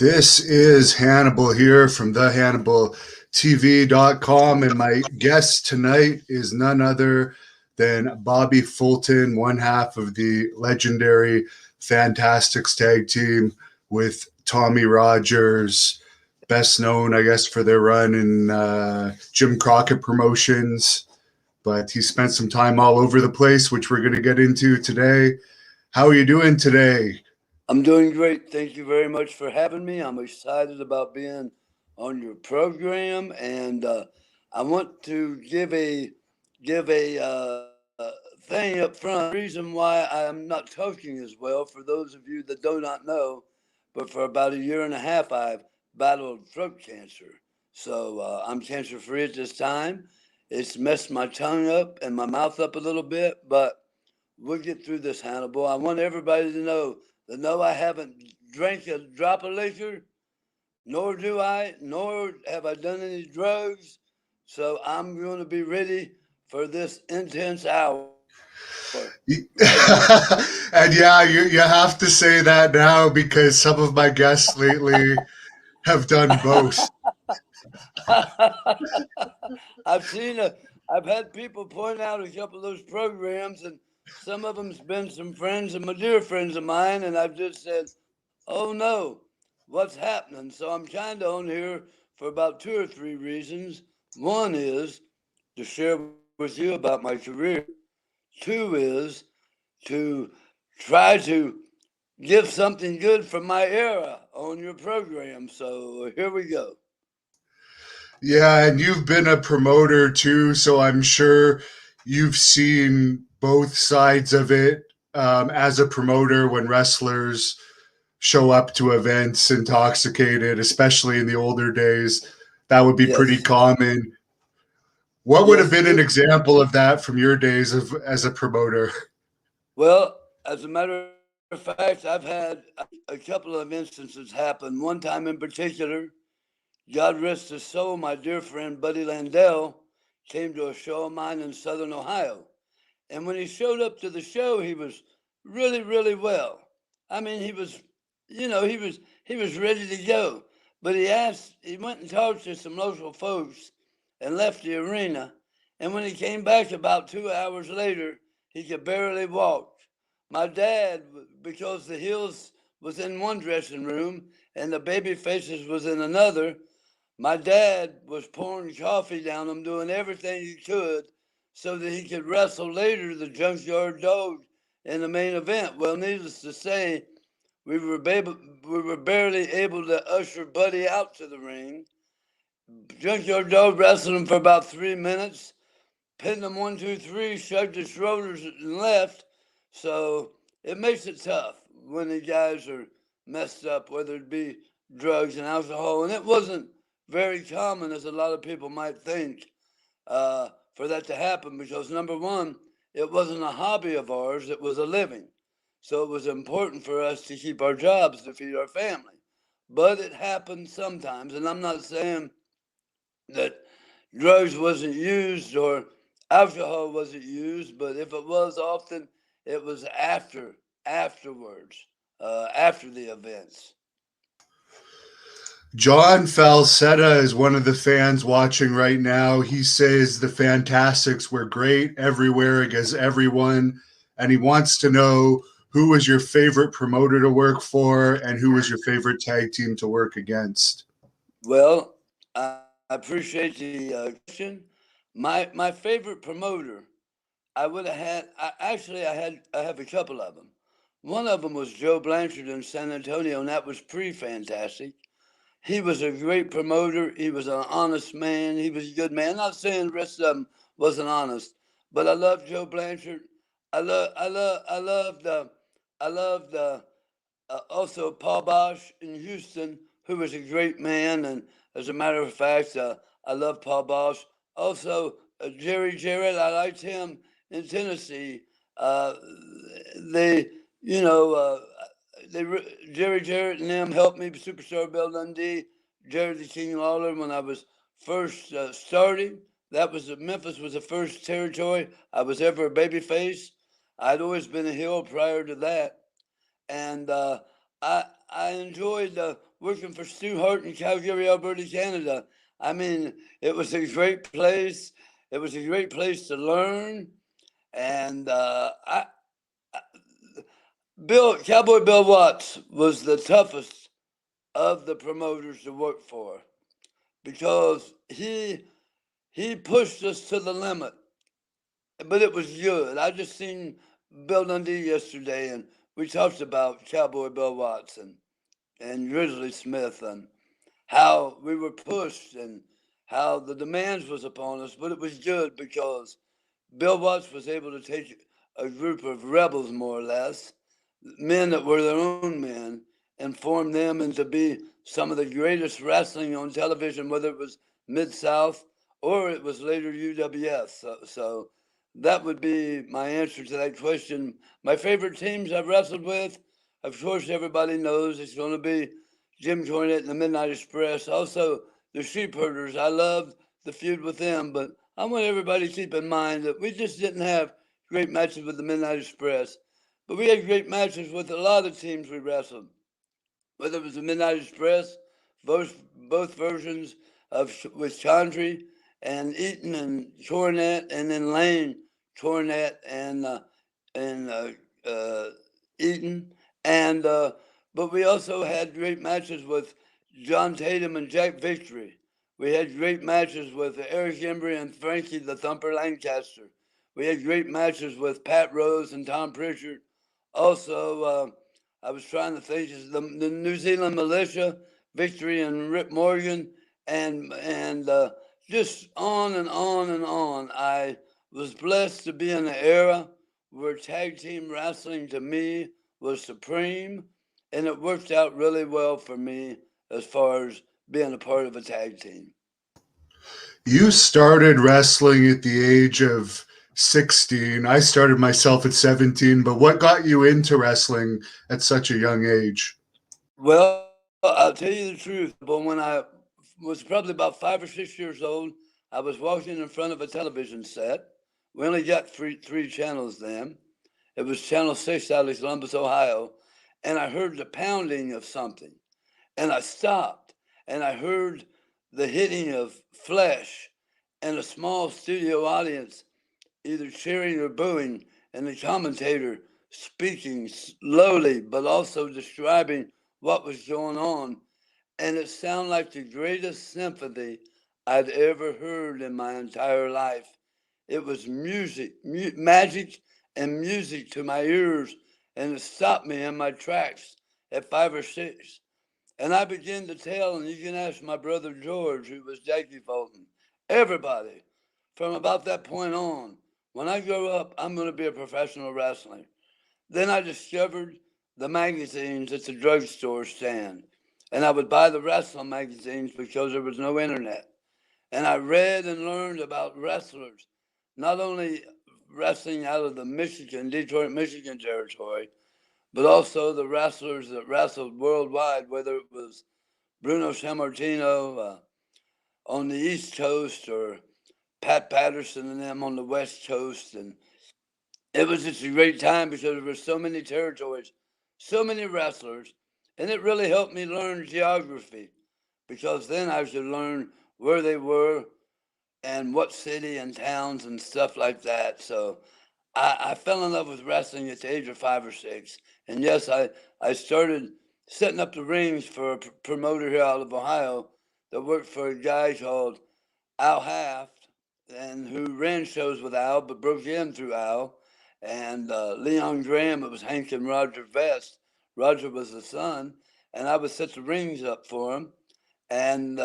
This is Hannibal here from the Hannibal TV.com, and my guest tonight is none other than Bobby Fulton, one half of the legendary Fantastics tag team with Tommy Rogers, best known, I guess, for their run in Jim Crockett Promotions. But he spent some time all over the place, which we're going to get into today. How are you doing today? I'm doing great. Thank you very much for having me. I'm excited about being on your program, and I want to give a thing up front. The reason why I am not talking as well, for those of you that do not know, but for about a year and a half, I've battled throat cancer. So I'm cancer free at this time. It's messed my tongue up and my mouth up a little bit, but we'll get through this, Hannibal. I want everybody to know that no, I haven't drank a drop of liquor, nor have I done any drugs. So I'm going to be ready for this intense hour. And yeah, you have to say that now because some of my guests lately have done both. I've had people point out a couple of those programs, and some of them's been some friends and my dear friends of mine, and I've just said, "Oh no, what's happening?" So I'm kind of on here for about two or three reasons. One is to share with you about my career. Two is to try to give something good from my era on your program. So here we go. Yeah, and you've been a promoter too, so I'm sure you've seen both sides of it as a promoter when wrestlers show up to events intoxicated, especially in the older days. That would be pretty Yes. common. What would have Yes. been an example of that from your days of as a promoter? Well, as a matter of fact, I've had a couple of instances happen. One time in particular, God rest his soul, my dear friend Buddy Landell came to a show of mine in Southern Ohio. And when he showed up to the show, he was really, really well. I mean, he was ready to go. But he went and talked to some local folks and left the arena. And when he came back about 2 hours later, he could barely walk. My dad, because the Hills was in one dressing room and the Baby Faces was in another, my dad was pouring coffee down him, doing everything he could so that he could wrestle later the Junkyard Dog in the main event. Well, needless to say, we were barely able to usher Buddy out to the ring. Junkyard Dog wrestled him for about 3 minutes, pinned him 1, 2, 3, shrugged his shoulders and left. So it makes it tough when the guys are messed up, whether it be drugs and alcohol. And it wasn't very common, as a lot of people might think, for that to happen because, number one, it wasn't a hobby of ours, it was a living. So it was important for us to keep our jobs to feed our family. But it happened sometimes, and I'm not saying that drugs wasn't used or alcohol wasn't used, but if it was often, it was afterwards, after the events. John Falsetta is one of the fans watching right now. He says the Fantastics were great everywhere against everyone, and he wants to know who was your favorite promoter to work for and who was your favorite tag team to work against. Well, I appreciate the question. My favorite promoter, I would have had. I have a couple of them. One of them was Joe Blanchard in San Antonio, and that was pre-fantastic. He was a great promoter. He was an honest man. He was a good man. I'm not saying the rest of them wasn't honest, but I love Joe Blanchard. I loved also Paul Bosch in Houston, who was a great man. And as a matter of fact, I love Paul Bosch. Also, Jerry Jarrett, I liked him in Tennessee. Uh, they, you know, they Jerry Jarrett and them helped me, Superstar Bill Dundee, Jerry the King Lawler when I was first starting. That was Memphis was the first territory I was ever a babyface. I'd always been a heel prior to that, and I enjoyed working for Stu Hart in Calgary, Alberta, Canada. I mean, it was a great place. It was a great place to learn, and Cowboy Bill Watts was the toughest of the promoters to work for because he pushed us to the limit, but it was good. I just seen Bill Dundee yesterday, and we talked about Cowboy Bill Watts and Grizzly Smith and how we were pushed and how the demands was upon us, but it was good because Bill Watts was able to take a group of rebels, more or less, men that were their own men, and form them into be some of the greatest wrestling on television, whether it was Mid-South or it was later UWF. So that would be my answer to that question. My favorite teams I've wrestled with, of course, everybody knows it's going to be Jim Cornette and the Midnight Express. Also, the Sheepherders. I loved the feud with them, but I want everybody to keep in mind that we just didn't have great matches with the Midnight Express, but we had great matches with a lot of teams we wrestled. Whether it was the Midnight Express, both versions of with Chandri and Eaton and Cornette, and then Lane, Cornette and Eaton, and but we also had great matches with John Tatum and Jack Victory. We had great matches with Eric Embry and Frankie the Thumper Lancaster. We had great matches with Pat Rose and Tom Pritchard. Also, I was trying to think the New Zealand Militia, Victory and Rip Morgan, and just on and on and on. I was blessed to be in an era where tag team wrestling to me was supreme, and it worked out really well for me as far as being a part of a tag team. You started wrestling at the age of 16. I started myself at 17, but what got you into wrestling at such a young age? Well, I'll tell you the truth, but when I was probably about 5 or 6 years old, I was walking in front of a television set. We only got three channels then. It was Channel 6 out of Columbus, Ohio, and I heard the pounding of something. And I stopped, and I heard the hitting of flesh and a small studio audience either cheering or booing, and the commentator speaking slowly but also describing what was going on. And it sounded like the greatest symphony I'd ever heard in my entire life. It was music, magic and music to my ears, and it stopped me in my tracks at 5 or 6. And I began to tell, and you can ask my brother George, who was Jackie Fulton, everybody from about that point on, when I grow up, I'm going to be a professional wrestler. Then I discovered the magazines at the drugstore stand, and I would buy the wrestling magazines because there was no internet. And I read and learned about wrestlers, not only wrestling out of the Detroit, Michigan territory, but also the wrestlers that wrestled worldwide, whether it was Bruno Sammartino on the East Coast or Pat Patterson and them on the West Coast. And it was just a great time because there were so many territories, so many wrestlers, and it really helped me learn geography because then I should learn where they were and what city and towns and stuff like that. So I fell in love with wrestling at the age of 5 or 6. And yes, I started setting up the rings for a promoter here out of Ohio that worked for a guy called Al Haft, and who ran shows with Al, but broke in through Al. And Leon Graham, it was Hank and Roger Vest. Roger was the son, and I would set the rings up for him. And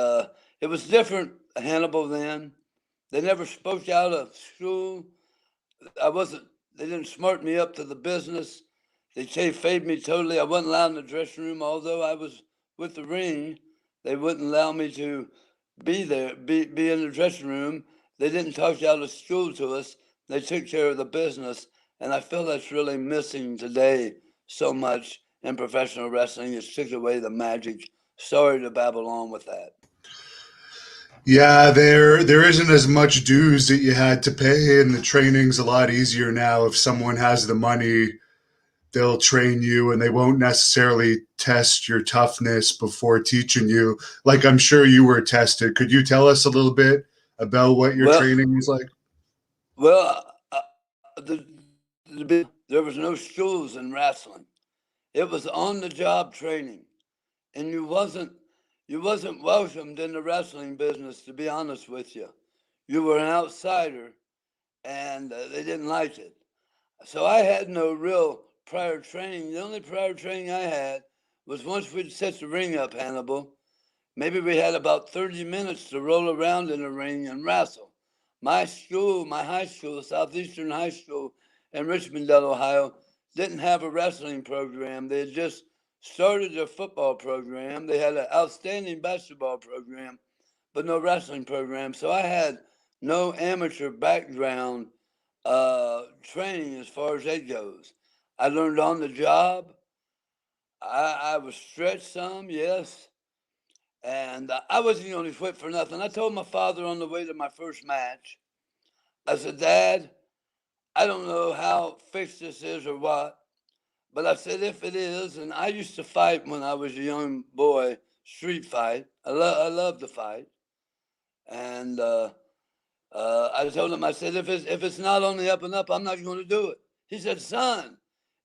it was different, Hannibal then. They never spoke out of school. They didn't smart me up to the business. They kayfabed me totally. I wasn't allowed in the dressing room, although I was with the ring. They wouldn't allow me to be there, be in the dressing room. They didn't talk out of school to us. They took care of the business. And I feel that's really missing today so much in professional wrestling. It took away the magic. Sorry to babble on with that. Yeah, there isn't as much dues that you had to pay, and the training's a lot easier now. If someone has the money, they'll train you and they won't necessarily test your toughness before teaching you. Like I'm sure you were tested. Could you tell us a little bit about what your Well, training was like? well, there was no schools in wrestling. It was on the job training, and you wasn't welcomed in the wrestling business. To be honest with you, you were an outsider, and they didn't like it. So I had no real prior training. The only prior training I had was once we'd set the ring up, Hannibal. Maybe we had about 30 minutes to roll around in the ring and wrestle. My school, my high school, Southeastern High School in Richmondale, Ohio, didn't have a wrestling program. They had just started their football program. They had an outstanding basketball program, but no wrestling program. So I had no amateur background training as far as that goes. I learned on the job. I was stretched some, yes. And I wasn't going to quit for nothing. I told my father on the way to my first match, I said, Dad, I don't know how fixed this is or what, but I said, if it is, and I used to fight when I was a young boy, street fight. I love to fight. And I told him, I said, if it's not on the up and up, I'm not going to do it. He said, son,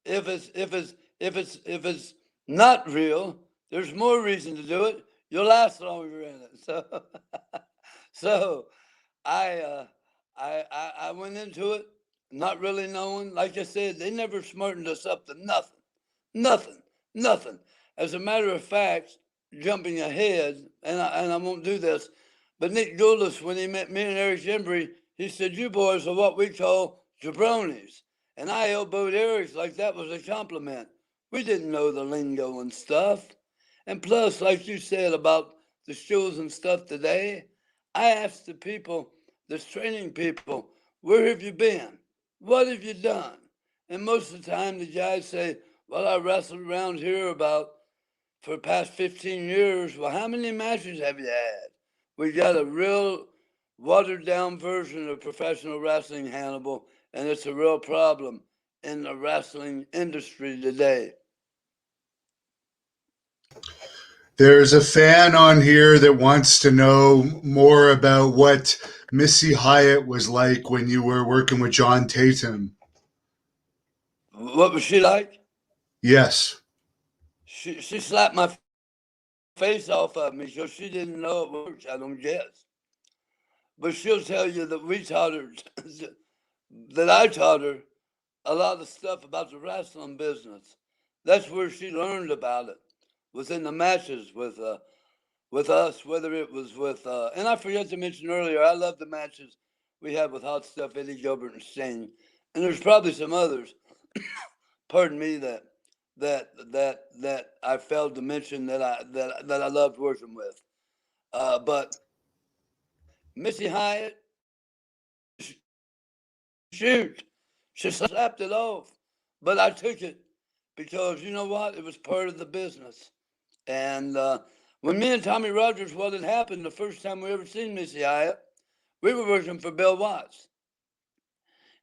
if it's not real, there's more reason to do it. You'll last longer in it. So I went into it not really knowing. Like I said, they never smartened us up to nothing. As a matter of fact, jumping ahead, and I won't do this, but Nick Goulas, when he met me and Eric Embry, he said, you boys are what we call jabronis. And I elbowed Eric like that was a compliment. We didn't know the lingo and stuff. And plus, like you said about the schools and stuff today, I asked the people, the training people, where have you been? What have you done? And most of the time, the guys say, well, I wrestled around here for the past 15 years. Well, how many matches have you had? We got a real watered down version of professional wrestling, Hannibal, and it's a real problem in the wrestling industry today. There's a fan on here that wants to know more about what Missy Hyatt was like when you were working with John Tatum. What was she like? Yes. She slapped my face off of me because she didn't know it works, I don't guess. But she'll tell you that we taught her, that I taught her a lot of stuff about the wrestling business. That's where she learned about it, was in the matches with us, whether it was with, and I forgot to mention earlier, I love the matches we had with Hot Stuff, Eddie Gilbert, and Sting. And there's probably some others, pardon me, that I failed to mention that I loved working with. But Missy Hyatt, shoot, she slapped it off. But I took it because, you know what, it was part of the business. And when me and Tommy Rogers, what had happened the first time we ever seen Missy Hyatt, we were working for Bill Watts.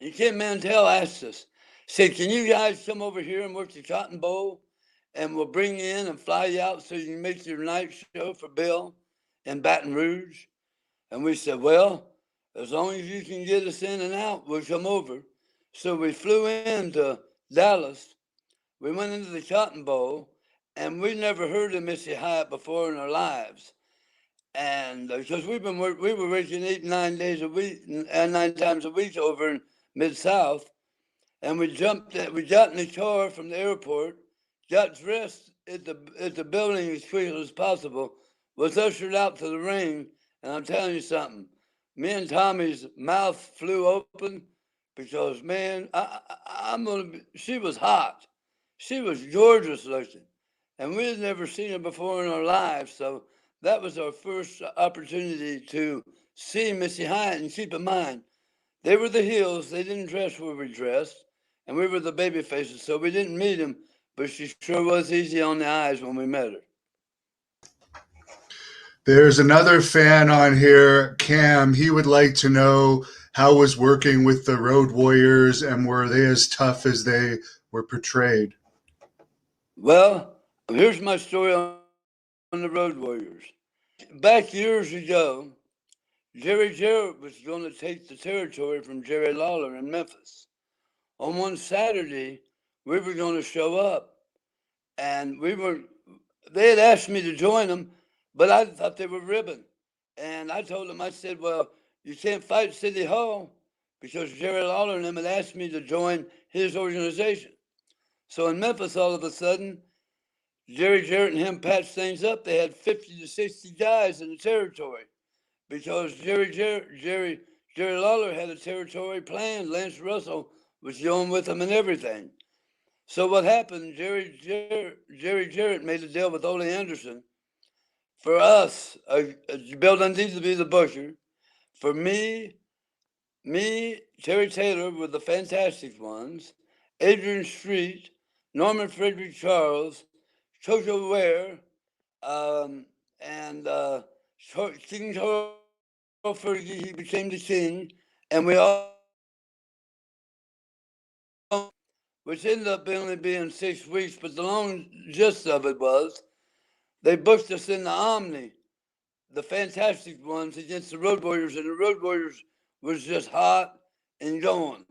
And Ken Mantell asked us, said, can you guys come over here and work the Cotton Bowl? And we'll bring you in and fly you out so you can make your night show for Bill in Baton Rouge. And we said, well, as long as you can get us in and out, we'll come over. So we flew into Dallas. We went into the Cotton Bowl, and we never heard of Missy Hyatt before in our lives. And because we were working 8, 9 days a week, and 9 times a week over in Mid-South. And we got in the car from the airport, got dressed at the building as quickly as possible, was ushered out to the ring, and I'm telling you something, me and Tommy's mouth flew open because, man, she was hot. She was gorgeous looking, and we had never seen her before in our lives, so that was our first opportunity to see Missy Hyatt. And keep in mind, they were the heels, they didn't dress where we dressed, and we were the baby faces, so we didn't meet him, but she sure was easy on the eyes when we met her. There's another fan on here, Cam. He would like to know how was working with the Road Warriors and were they as tough as they were portrayed? Well, here's my story on the Road Warriors. Back years ago, Jerry Jarrett was going to take the territory from Jerry Lawler in Memphis. On one Saturday, we were going to show up, and they had asked me to join them, but I thought they were ribbing. And I told them, I said, well, you can't fight City Hall because Jerry Lawler and them had asked me to join his organization. So in Memphis, all of a sudden, Jerry Jarrett and him patched things up. They had 50 to 60 guys in the territory because Jerry Lawler had a territory planned. Lance Russell was going with him and everything. So what happened? Jerry Jarrett made a deal with Ole Anderson for us. Bill Dundee to be the butcher. For me, Terry Taylor were the fantastic ones. Adrian Street, Norman Frederick Charles, Toto Ware, and King Charles Fergie. He became the king, and we all, which ended up only being 6 weeks. But the long gist of it was, they booked us in the Omni, the fantastic ones, against the Road Warriors, and the Road Warriors was just hot and going.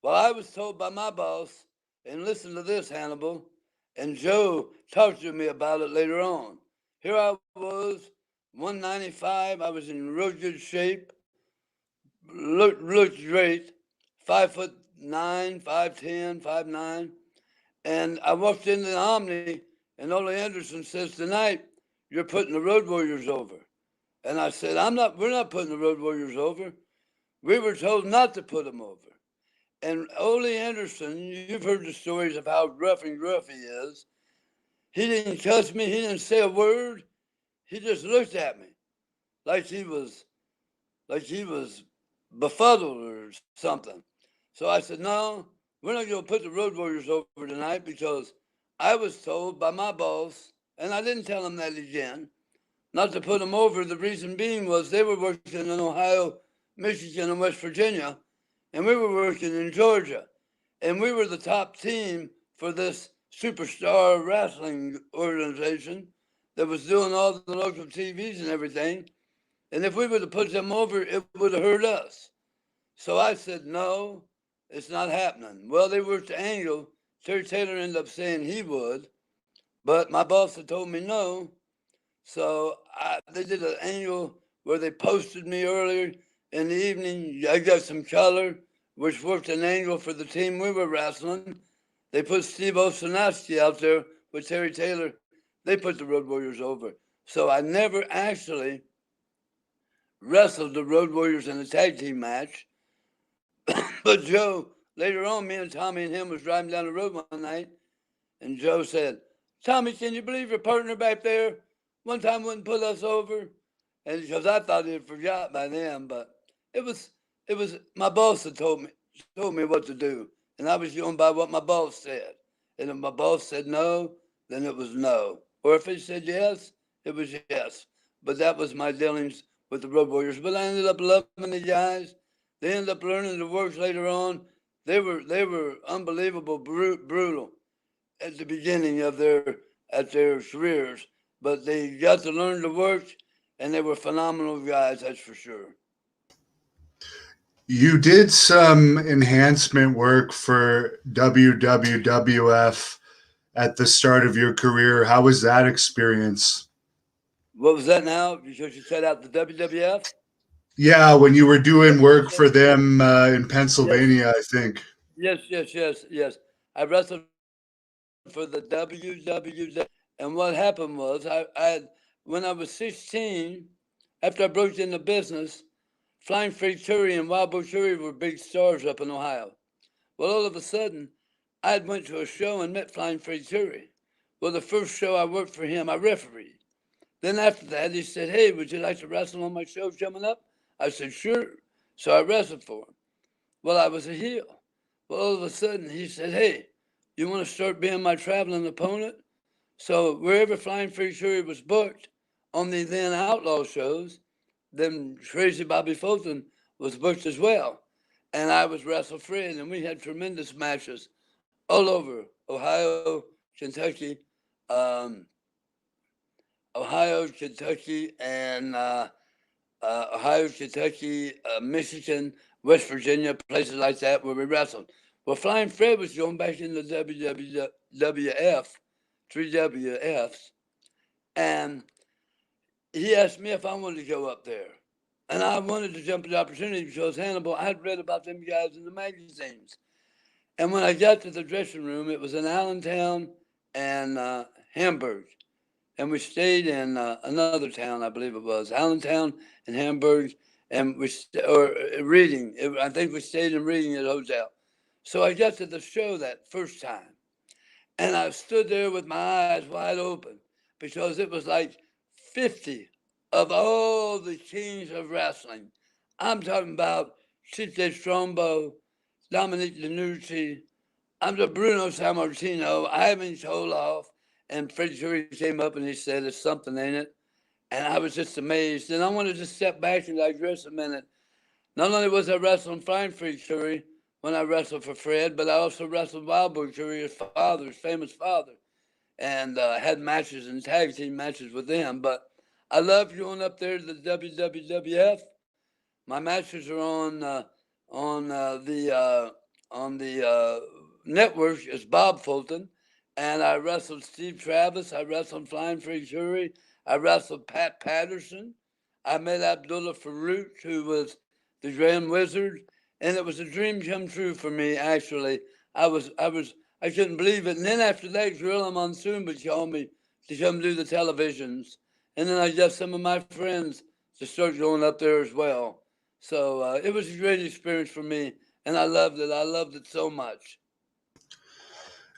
Well, I was told by my boss, and listen to this, Hannibal, and Joe talked to me about it later on. Here I was, 195. I was in real good shape, looked great, 5'9", 5'10", 5'9", and I walked into the Omni, and Ole Anderson says, tonight you're putting the Road Warriors over. And I said, we're not putting the Road Warriors over. We were told not to put them over. And Ole Anderson, you've heard the stories of how rough and gruff he is. He didn't cuss me. He didn't say a word. He just looked at me like he was befuddled or something. So I said, no, we're not going to put the Road Warriors over tonight because I was told by my boss, and I didn't tell him that again, not to put them over. The reason being was they were working in Ohio, Michigan, and West Virginia, and we were working in Georgia. And we were the top team for this superstar wrestling organization that was doing all the local TVs and everything. And if we would have put them over, it would have hurt us. So I said, no, it's not happening. Well, they worked the angle. Terry Taylor ended up saying he would, but my boss had told me no. So they did an angle where they posted me earlier in the evening. I got some color, which worked an angle for the team we were wrestling. They put Steve Osanowski out there with Terry Taylor. They put the Road Warriors over. So I never actually wrestled the Road Warriors in a tag team match. But Joe, later on, me and Tommy and him was driving down the road one night, and Joe said, Tommy, can you believe your partner back there one time wouldn't put us over? And because I thought he had forgot by then, but it was my boss that told me what to do, and I was going by what my boss said. And if my boss said no, then it was no, or if he said yes, it was yes. But that was my dealings with the Road Warriors. But I ended up loving the guys. They ended up learning the works later on. They were unbelievable, brutal at the beginning of their careers, but they got to learn the work, and they were phenomenal guys, that's for sure. You did some enhancement work for WWF at the start of your career. How was that experience? What was that now? Because you said out the WWF? Yeah, when you were doing work for them in Pennsylvania, I think. Yes. I wrestled for the WWF, and what happened was, when I was 16, after I broke into business, Flying Freight Fury and Wild Bull Fury were big stars up in Ohio. Well, all of a sudden, I had went to a show and met Flying Freight Fury. Well, the first show I worked for him, I refereed. Then after that, he said, hey, would you like to wrestle on my show coming up? I said, sure. So I wrestled for him. Well, I was a heel. Well, all of a sudden, he said, hey, you want to start being my traveling opponent? So wherever Flying Freight Fury was booked on the then Outlaw shows, then Crazy Bobby Fulton was booked as well. And I was Wrestle Fred, and we had tremendous matches all over Ohio, Kentucky, Ohio, Kentucky, and Ohio, Kentucky, Michigan, West Virginia, places like that where we wrestled. Well, Flying Fred was going back in the WWF, three WFs, and he asked me if I wanted to go up there. And I wanted to jump at the opportunity because Hannibal, I had read about them guys in the magazines. And when I got to the dressing room, it was in Allentown and Hamburg. And we stayed in another town, I believe it was, Allentown and Hamburg, and Reading. I think we stayed in Reading at a hotel. So I got to the show that first time, and I stood there with my eyes wide open because it was like 50 of all the kings of wrestling. I'm talking about Chief Strombo, Dominic DeNucci, I'm the Bruno Sammartino, Ivan Koloff, and Freddie Curry came up and he said, "There's something in it." And I was just amazed. And I wanted to step back and digress a minute. Not only was I wrestling Flying Freddie Curry when I wrestled for Fred, but I also wrestled Wild Boy Curry, his father, his famous father, and had matches and tag team matches with them. But I love going up there to the WWF. My matches are on the network is Bob Fulton, and I wrestled Steve Travis. I wrestled Flying Freddie Curry. I wrestled Pat Patterson. I met Abdullah Farouk, who was the Grand Wizard, and it was a dream come true for me. Actually, I couldn't believe it. And then after that, Gorilla Monsoon would call me to come do the televisions, and then I got some of my friends to start going up there as well. So it was a great experience for me, and I loved it. I loved it so much.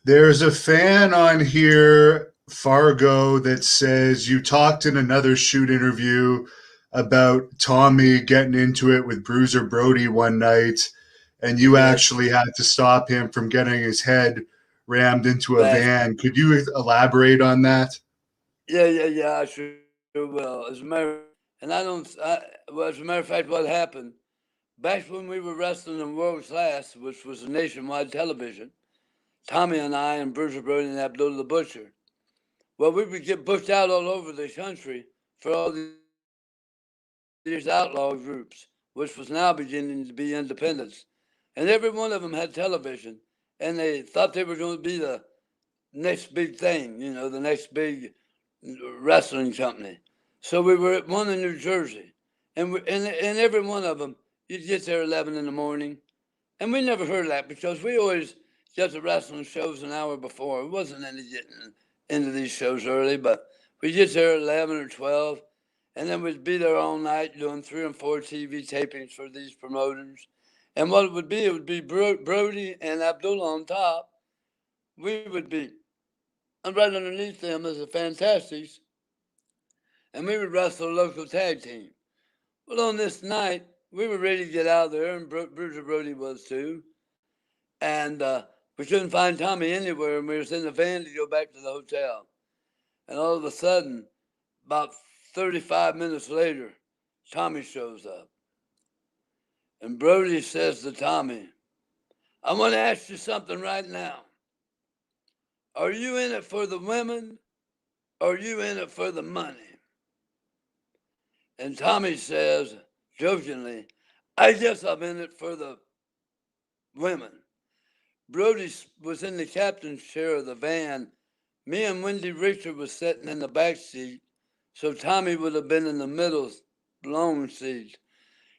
There's a fan on here, Fargo, that says you talked in another shoot interview about Tommy getting into it with Bruiser Brody one night, and you actually had to stop him from getting his head rammed into a van. Could you elaborate on that? Yeah. I sure will. As a matter of fact, what happened back when we were wrestling in World Class, which was a nationwide television, Tommy and I and Bruiser Brody and Abdullah the Butcher. Well, we would get booked out all over the country for all these outlaw groups, which was now beginning to be independents. And every one of them had television, and they thought they were going to be the next big thing, the next big wrestling company. So we were at one in New Jersey, and every one of them, you'd get there 11 in the morning, and we never heard of that because we always got the wrestling shows an hour before. It wasn't any getting into these shows early, but we'd get there at 11 or 12, and then we'd be there all night doing 3 and 4 TV tapings for these promoters. And what it would be Brody and Abdullah on top. We would be right underneath them as the Fantastics, and we would wrestle a local tag team. Well, on this night, we were ready to get out of there, and Bruiser Brody was too. And we couldn't find Tommy anywhere, and we were in the van to go back to the hotel. And all of a sudden, about 35 minutes later, Tommy shows up. And Brody says to Tommy, "I want to ask you something right now. Are you in it for the women, or are you in it for the money?" And Tommy says, jokingly, "I guess I'm in it for the women." Brody was in the captain's chair of the van. Me and Wendy Richter was sitting in the back seat, so Tommy would have been in the middle, long seat.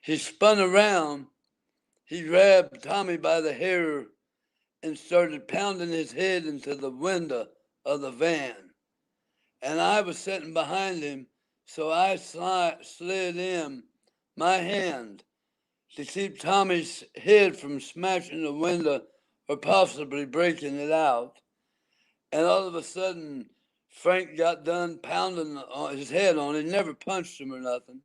He spun around. He grabbed Tommy by the hair and started pounding his head into the window of the van. And I was sitting behind him, so I slid in my hand to keep Tommy's head from smashing the window or possibly breaking it out. And all of a sudden, Frank got done pounding his head on it. He never punched him or nothing.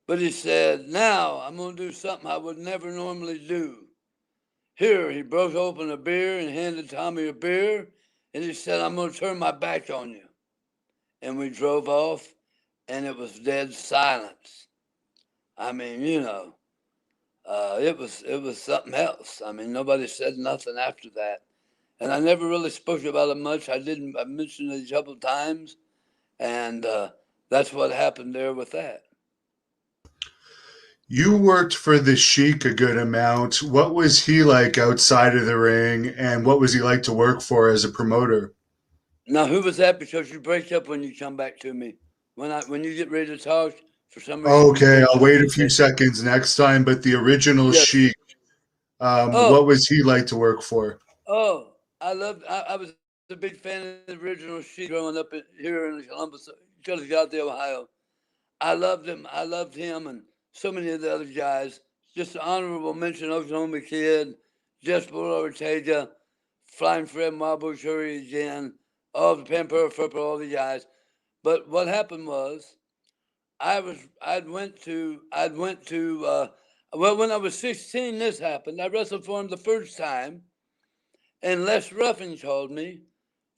But he said, "Now I'm going to do something I would never normally do." Here, he broke open a beer and handed Tommy a beer. And he said, "I'm going to turn my back on you." And we drove off, and it was dead silence. I mean, it was something else. I mean, nobody said nothing after that. and I never really spoke about it much. I mentioned it a couple of times, and that's what happened there with that. You worked for the Sheik a good amount. What was he like outside of the ring, and what was he like to work for as a promoter? Now, who was that? Because you break up when you come back to me. When you get ready to talk, for some reason you Okay, break I'll up. wait a few seconds next time. But the original Yes. Sheik, what Oh, was he like to work for? oh, I was a big fan of the original Sheik growing up here in Columbus, Philadelphia, Ohio. I loved him. I loved him and so many of the other guys. Just an honorable mention, Oklahoma Kid, Jess Ortega, Flying Fred Marble, Shuri again, all the Pamper, Furper, all the guys. But what happened was, I'd went to, well, when I was 16, this happened. I wrestled for him the first time, and Les Ruffin called me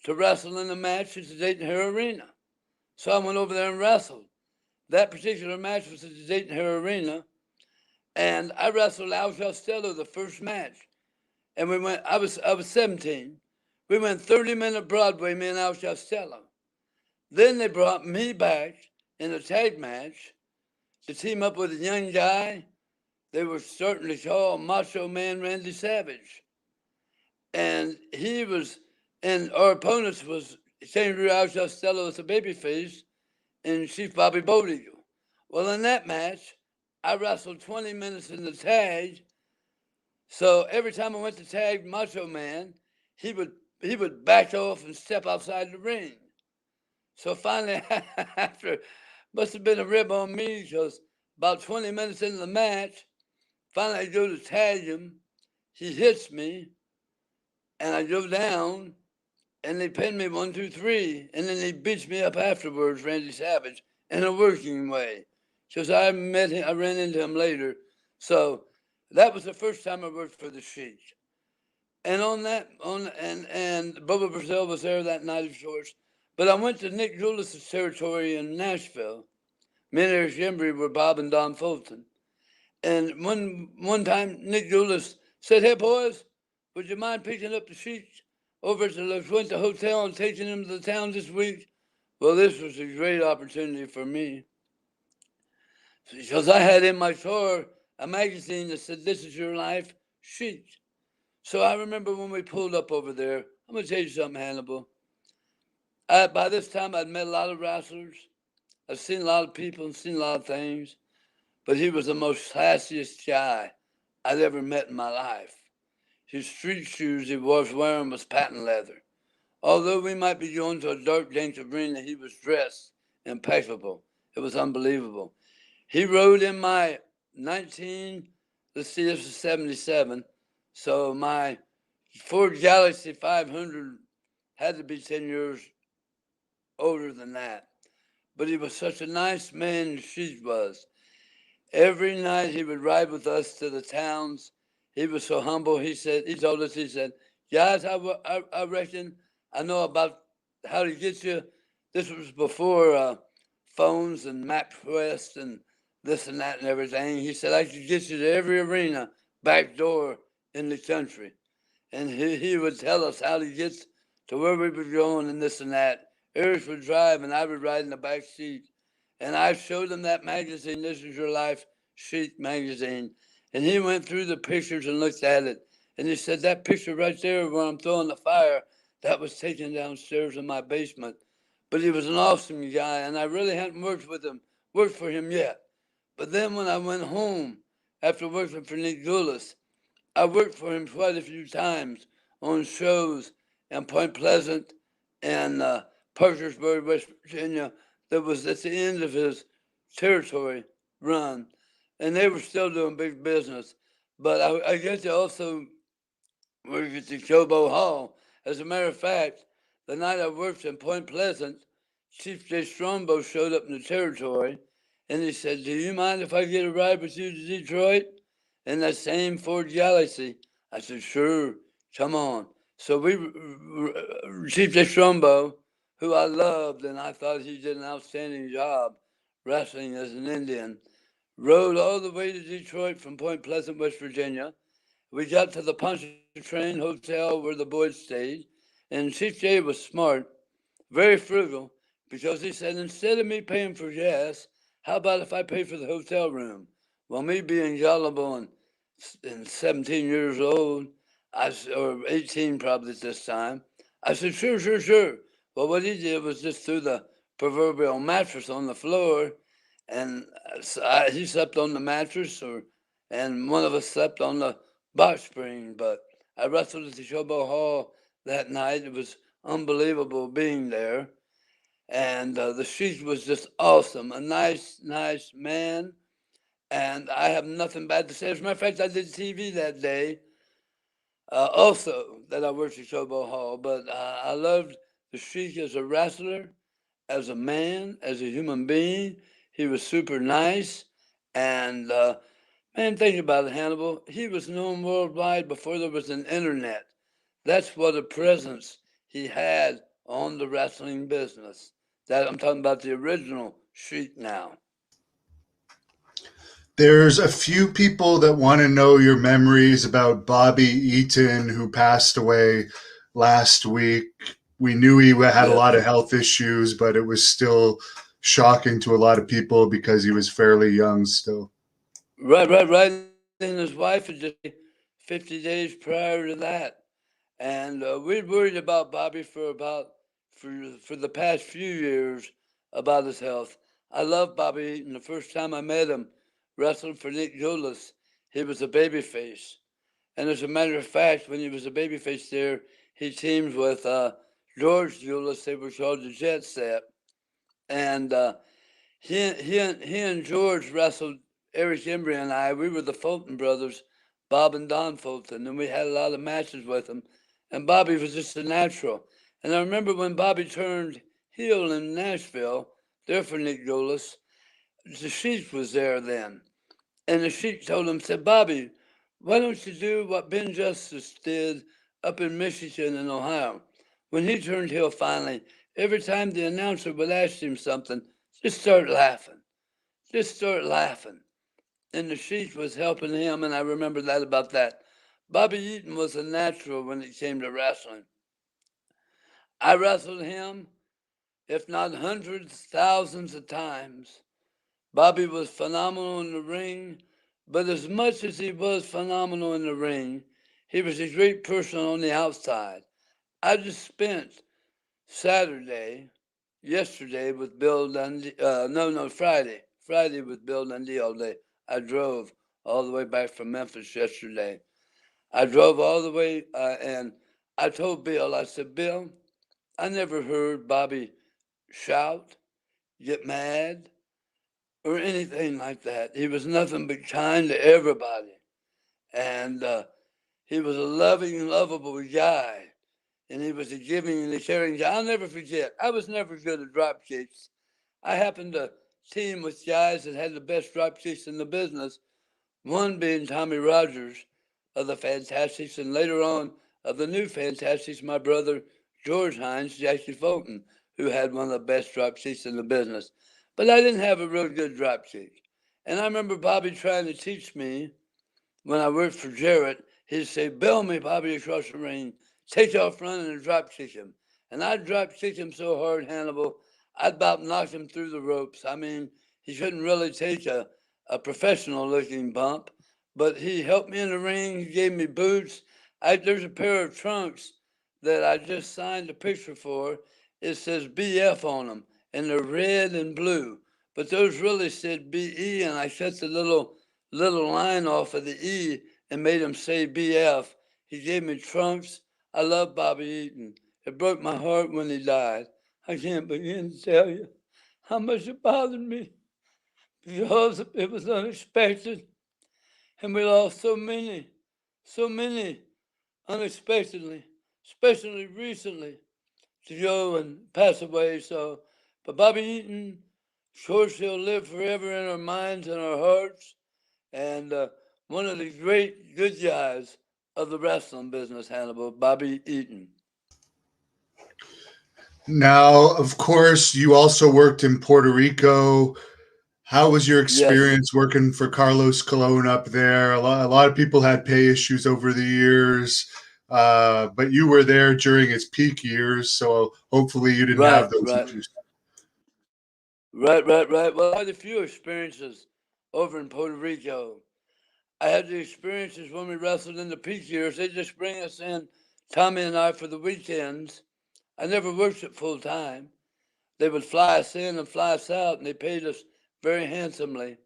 to wrestle in a match at the Dayton Hair Arena. So I went over there and wrestled. That particular match was at the Dayton Hair Arena, and I wrestled Al Costello the first match. And we went. I was 17. We went 30-minute Broadway, me and Al Costello. Then they brought me back in a tag match to team up with a young guy they were starting to call Macho Man Randy Savage, and he was. And our opponents was Senator Al Costello as a babyface and Chief Bobby Brody. Well, in that match, I wrestled 20 minutes in the tag. So every time I went to tag Macho Man, he would back off and step outside the ring. So finally, after must have been a rib on me because about 20 minutes into the match, finally I go to tag him. He hits me, and I go down, and they pin me 1, 2, 3, and then they beats me up afterwards, Randy Savage, in a working way. Because I met him, I ran into him later. So that was the first time I worked for the Sheik. And and Bubba Brazil was there that night, of course. But I went to Nick Julis' territory in Nashville. Me and Eric Embry were Bob and Don Fulton. And one time Nick Julis said, "Hey boys, would you mind picking up the Sheik over at the La Fuente Hotel and taking him to the town this week?" Well, this was a great opportunity for me, because I had in my car a magazine that said, "This is your life, Sheik." So I remember when we pulled up over there. I'm going to tell you something, Hannibal. By this time, I'd met a lot of wrestlers. I've seen a lot of people and seen a lot of things. But he was the most classiest guy I'd ever met in my life. His street shoes he was wearing was patent leather. Although we might be going to a dark, dank arena, he was dressed impeccable. It was unbelievable. He rode in my 19, let's see, this was 77. So my Ford Galaxy 500 had to be 10 years older than that. But he was such a nice man, she was. Every night he would ride with us to the towns. He was so humble. He told us, he said, "Guys, I reckon I know about how to get you." This was before phones and MapQuest and this and that and everything. He said, "I could get you to every arena, back door in the country." And he would tell us how to get to where we were going and this and that. Eric would drive and I would ride in the back seat. And I showed him that magazine, This Is Your Life Sheik magazine. And he went through the pictures and looked at it. And he said, "That picture right there where I'm throwing the fire, that was taken downstairs in my basement." But he was an awesome guy, and I really hadn't worked for him yet. But then when I went home after working for Nick Goulas, I worked for him quite a few times on shows in Point Pleasant and Parkersburg, West Virginia. That was at the end of his territory run, and they were still doing big business. But I get to also work at the Cobo Hall. As a matter of fact, the night I worked in Point Pleasant, Chief J. Strombo showed up in the territory, and he said, "Do you mind if I get a ride with you to Detroit in that same Ford Galaxy?" I said, "Sure, come on." So Chief J. Strombo, who I loved, and I thought he did an outstanding job wrestling as an Indian, rode all the way to Detroit from Point Pleasant, West Virginia. We got to the punch train hotel where the boys stayed. And Chief Jay was smart, very frugal, because he said, instead of me paying for gas, how about if I pay for the hotel room? Well, me being gullible and 17 years old, or 18 probably at this time, I said, sure, sure, sure. Well, what he did was just threw the proverbial mattress on the floor, and he slept on the mattress, and one of us slept on the box spring. But I wrestled at the Showboat Hall that night. It was unbelievable being there. And the Sheik was just awesome, a nice, nice man. And I have nothing bad to say. As a matter of fact, I did TV that day also that I worked at Showboat Hall. But I loved the Sheik as a wrestler, as a man, as a human being. He was super nice. And man, think about it, Hannibal. He was known worldwide before there was an internet. That's what a presence he had on the wrestling business. That I'm talking about the original Sheik now. There's a few people that want to know your memories about Bobby Eaton, who passed away last week. We knew he had a lot of health issues, but it was still shocking to a lot of people because he was fairly young still. Right. And his wife had just 50 days prior to that. And we'd worried about Bobby for the past few years about his health. I love Bobby Eaton. The first time I met him, wrestling for Nick Julius, he was a babyface. And as a matter of fact, when he was a babyface there, he teamed with George Julius. They were called the Jet Set. And he and George wrestled Eric Embry and I. We were the Fulton brothers, Bob and Don Fulton, and we had a lot of matches with them. And Bobby was just a natural. And I remember when Bobby turned heel in Nashville, there for Nick Julius, the Sheik was there then. And the Sheik told him, said, Bobby, why don't you do what Ben Justice did up in Michigan and Ohio? When he turned heel finally, every time the announcer would ask him something, just start laughing. Just start laughing. And the Sheik was helping him, and I remember that about that. Bobby Eaton was a natural when it came to wrestling. I wrestled him, if not hundreds, thousands of times. Bobby was phenomenal in the ring, but as much as he was phenomenal in the ring, he was a great person on the outside. I just spent yesterday with Bill Dundee, Friday with Bill Dundee all day. I drove all the way back from Memphis yesterday. I drove all the way, and I told Bill, I said, Bill, I never heard Bobby shout, get mad, or anything like that. He was nothing but kind to everybody. And he was a loving, lovable guy. And he was a giving and a caring guy. I'll never forget, I was never good at drop kicks. I happened to team with guys that had the best drop kicks in the business, one being Tommy Rogers of the Fantastics, and later on of the new Fantastics, my brother George Hines, Jackie Fulton, who had one of the best drop kicks in the business. But I didn't have a real good drop kick. And I remember Bobby trying to teach me when I worked for Jarrett. He'd say, bail me, Bobby, across the ring. Take off running and drop kick him. And I'd drop kick him so hard, Hannibal, I'd about knock him through the ropes. I mean, he couldn't really take a professional looking bump, but he helped me in the ring. He gave me boots. There's a pair of trunks that I just signed a picture for. It says BF on them, and they're red and blue. But those really said BE, and I cut the little line off of the E and made him say BF. He gave me trunks. I love Bobby Eaton. It broke my heart when he died. I can't begin to tell you how much it bothered me because it was unexpected. And we lost so many unexpectedly, especially recently, to go and pass away. So, but Bobby Eaton, of course, he'll live forever in our minds and our hearts. And one of the great good guys of the wrestling business, Hannibal, Bobby Eaton. Now, of course, you also worked in Puerto Rico. How was your experience working for Carlos Colon up there? A lot of people had pay issues over the years. but you were there during its peak years, so hopefully you didn't have those issues. Right. Well, I had a few experiences over in Puerto Rico. I had the experiences when we wrestled in the peak years. They just bring us in, Tommy and I, for the weekends. I never worked it full time. They would fly us in and fly us out, and they paid us very handsomely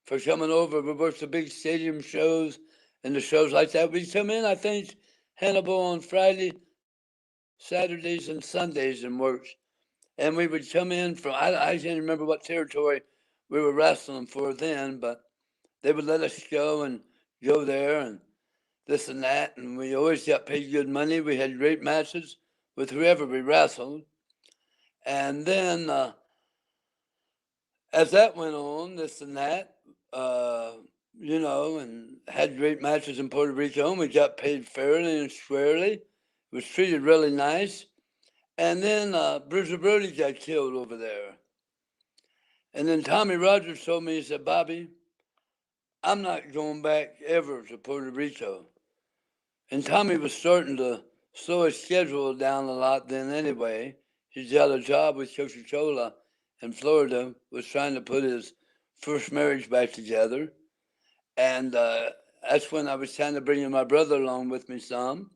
for coming over. We worked the big stadium shows and the shows like that. We'd come in, I think, Hannibal on Friday, Saturdays, and Sundays and worked. And we would come in from, I can't remember what territory we were wrestling for then, but they would let us go and go there and this and that. And we always got paid good money. We had great matches with whoever we wrestled. And then as that went on, this and that, and had great matches in Puerto Rico, and we got paid fairly and squarely. It was treated really nice. And then Bruiser Brody got killed over there. And then Tommy Rogers told me, he said, Bobby, I'm not going back ever to Puerto Rico. And Tommy was starting to slow his schedule down a lot then anyway. He got a job with Coca-Cola in Florida, was trying to put his first marriage back together. And that's when I was kind of bringing my brother along with me some.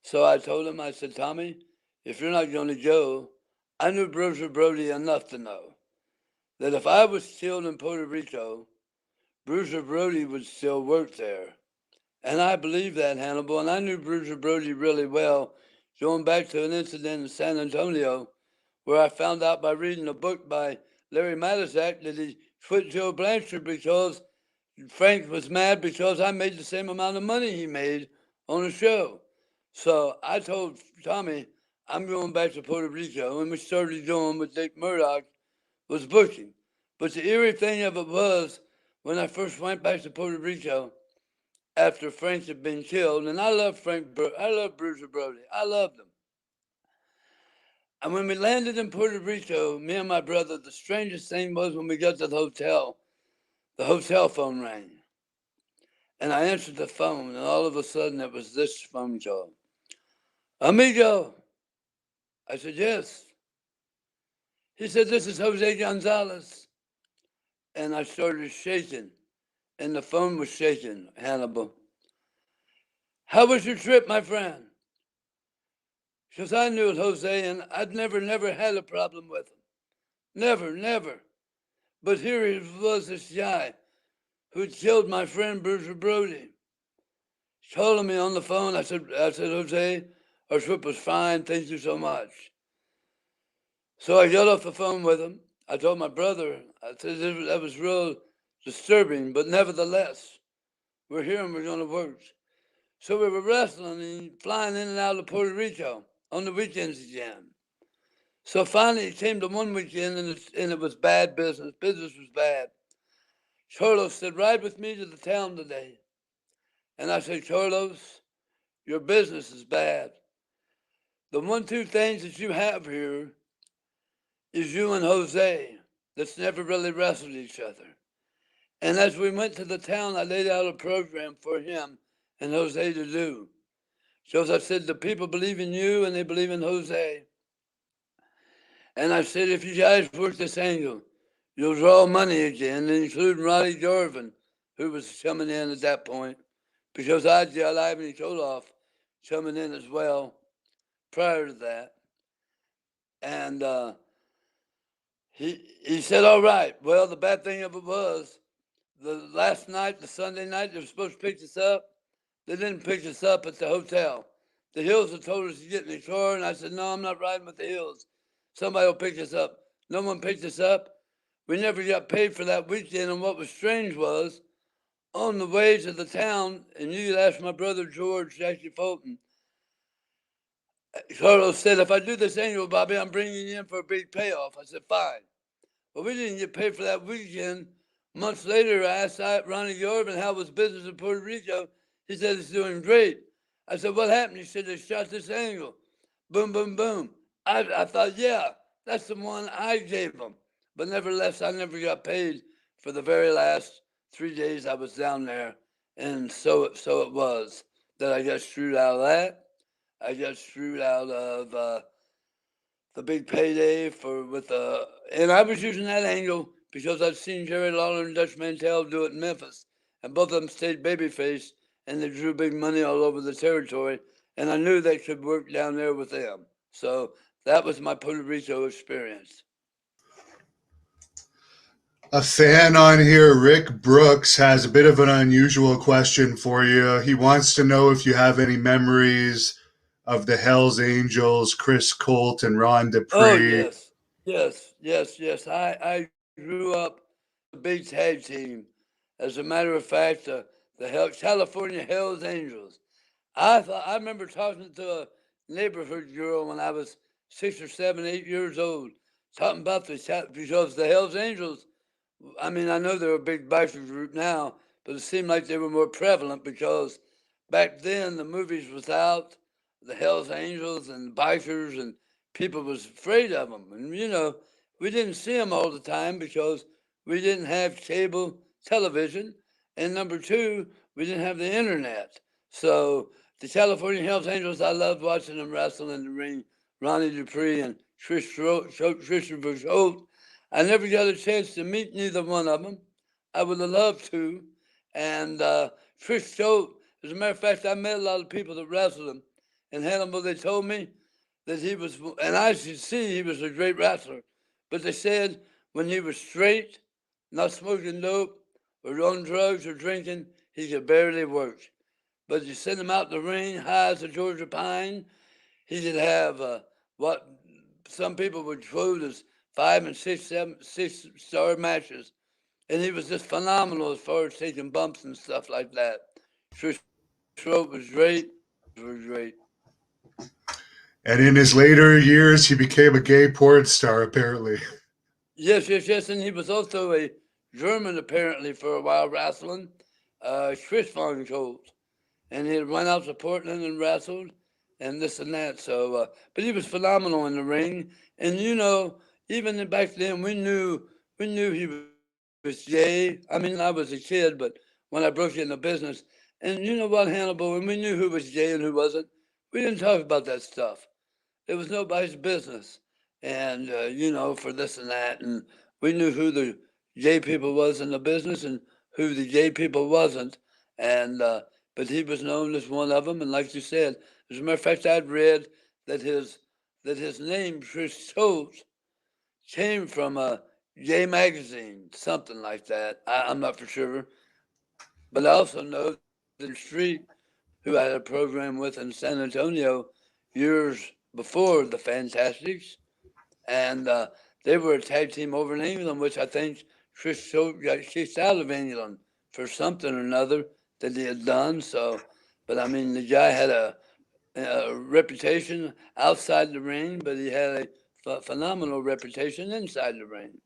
So I told him, I said, Tommy, if you're not going to go, I knew Bruiser Brody enough to know that if I was killed in Puerto Rico, Bruiser Brody would still work there. And I believe that, Hannibal. And I knew Bruiser Brody really well, going back to an incident in San Antonio, where I found out by reading a book by Larry Matizak that he quit Joe Blanchard because Frank was mad because I made the same amount of money he made on a show. So I told Tommy, I'm going back to Puerto Rico. And we started going with Dick Murdoch, was booking. But the eerie thing of it was, when I first went back to Puerto Rico, after Frank had been killed, and I love Bruiser Brody. I loved him. And when we landed in Puerto Rico, me and my brother, the strangest thing was when we got to the hotel phone rang. And I answered the phone, and all of a sudden it was this phone call. Amigo. I said, yes. He said, this is Jose Gonzalez. And I started shaking, and the phone was shaking, Hannibal. How was your trip, my friend? Because I knew Jose, and I'd never had a problem with him. Never. But here he was, this guy who killed my friend Bruiser Brody. He told me on the phone, I said, Jose, our trip was fine, thank you so much. So I got off the phone with him. I told my brother, I said, that was real disturbing, but nevertheless, we're here and we're going to work. So we were wrestling and flying in and out of Puerto Rico on the weekends again. So finally it came to one weekend and it was bad business. Business was bad. Carlos said, ride with me to the town today. And I said, Carlos, your business is bad. The 1-2 things that you have here is you and Jose that's never really wrestled each other. And as we went to the town, I laid out a program for him and Jose to do. So I said, the people believe in you and they believe in Jose. And I said, if you guys work this angle, you'll draw money again, including Roddy Garvin, who was coming in at that point, because I'd got Ivan Koloff coming in as well prior to that. And he said, all right. Well, the bad thing of it was, the last night, the Sunday night, they were supposed to pick us up. They didn't pick us up at the hotel. The Hills had told us to get in the car, and I said, no, I'm not riding with the Hills. Somebody will pick us up. No one picked us up. We never got paid for that weekend, and what was strange was, on the way to the town, and you could ask my brother George, Jackie Fulton, Carlos said, if I do this annual, Bobby, I'm bringing you in for a big payoff. I said, fine. But we didn't get paid for that weekend. Months later, I asked Ronnie Garvin how was business in Puerto Rico. He said, it's doing great. I said, what happened? He said, they shot this angle. Boom, boom, boom. I thought, yeah, that's the one I gave them. But nevertheless, I never got paid for the very last 3 days I was down there. And so it was that I got screwed out of that. I got screwed out of the big payday and I was using that angle because I'd seen Jerry Lawler and Dutch Mantell do it in Memphis, and both of them stayed babyface, and they drew big money all over the territory, and I knew they could work down there with them. So that was my Puerto Rico experience. A fan on here, Rick Brooks, has a bit of an unusual question for you. He wants to know if you have any memories of the Hells Angels, Chris Colt and Ron Oh Dupree. yes. I grew up a big tag team. As a matter of fact, California Hells Angels. I remember talking to a neighborhood girl when I was 6 or 7, 8 years old, talking about because the Hells Angels. I mean, I know they're a big biker group now, but it seemed like they were more prevalent because back then the movies was out, the Hells Angels and bikers, and people was afraid of them. And we didn't see them all the time because we didn't have cable television, and number two, we didn't have the internet. So the California Hells Angels, I loved watching them wrestle in the ring. Ronnie Dupree and Christopher Schultz. I never got a chance to meet neither one of them. I would have loved to. And Trish Schultz, as a matter of fact, I met a lot of people that wrestled him. In Hannibal, they told me that he was, and I should see he was a great wrestler. But they said when he was straight, not smoking dope, or on drugs or drinking, he could barely work. But you send him out the ring, high as a Georgia pine, he could have what some people would quote as 5 and 6 star matches, and he was just phenomenal as far as taking bumps and stuff like that. Trish Throat was great. Was great. And in his later years, he became a gay porn star, apparently. Yes, and he was also a German apparently for a while wrestling, Chris Von Colt, and he went out to Portland and wrestled, and this and that. So, but he was phenomenal in the ring, and even back then we knew he was gay. I mean, I was a kid, but when I broke into business, and you know what, Hannibal, when we knew who was gay and who wasn't, we didn't talk about that stuff. It was nobody's business, and for this and that, and we knew who the gay people was in the business and who the gay people wasn't, and but he was known as one of them. And like you said, as a matter of fact, I'd read that his name, Chris Schultz, came from a gay magazine, something like that. I'm not for sure, but I also know that Street, who I had a program with in San Antonio years before the Fantastics, and they were a tag team over in England, which I think Chris Schultz got kicked out of England for something or another that he had done. So, but I mean, the guy had a reputation outside the ring, but he had a phenomenal reputation inside the ring.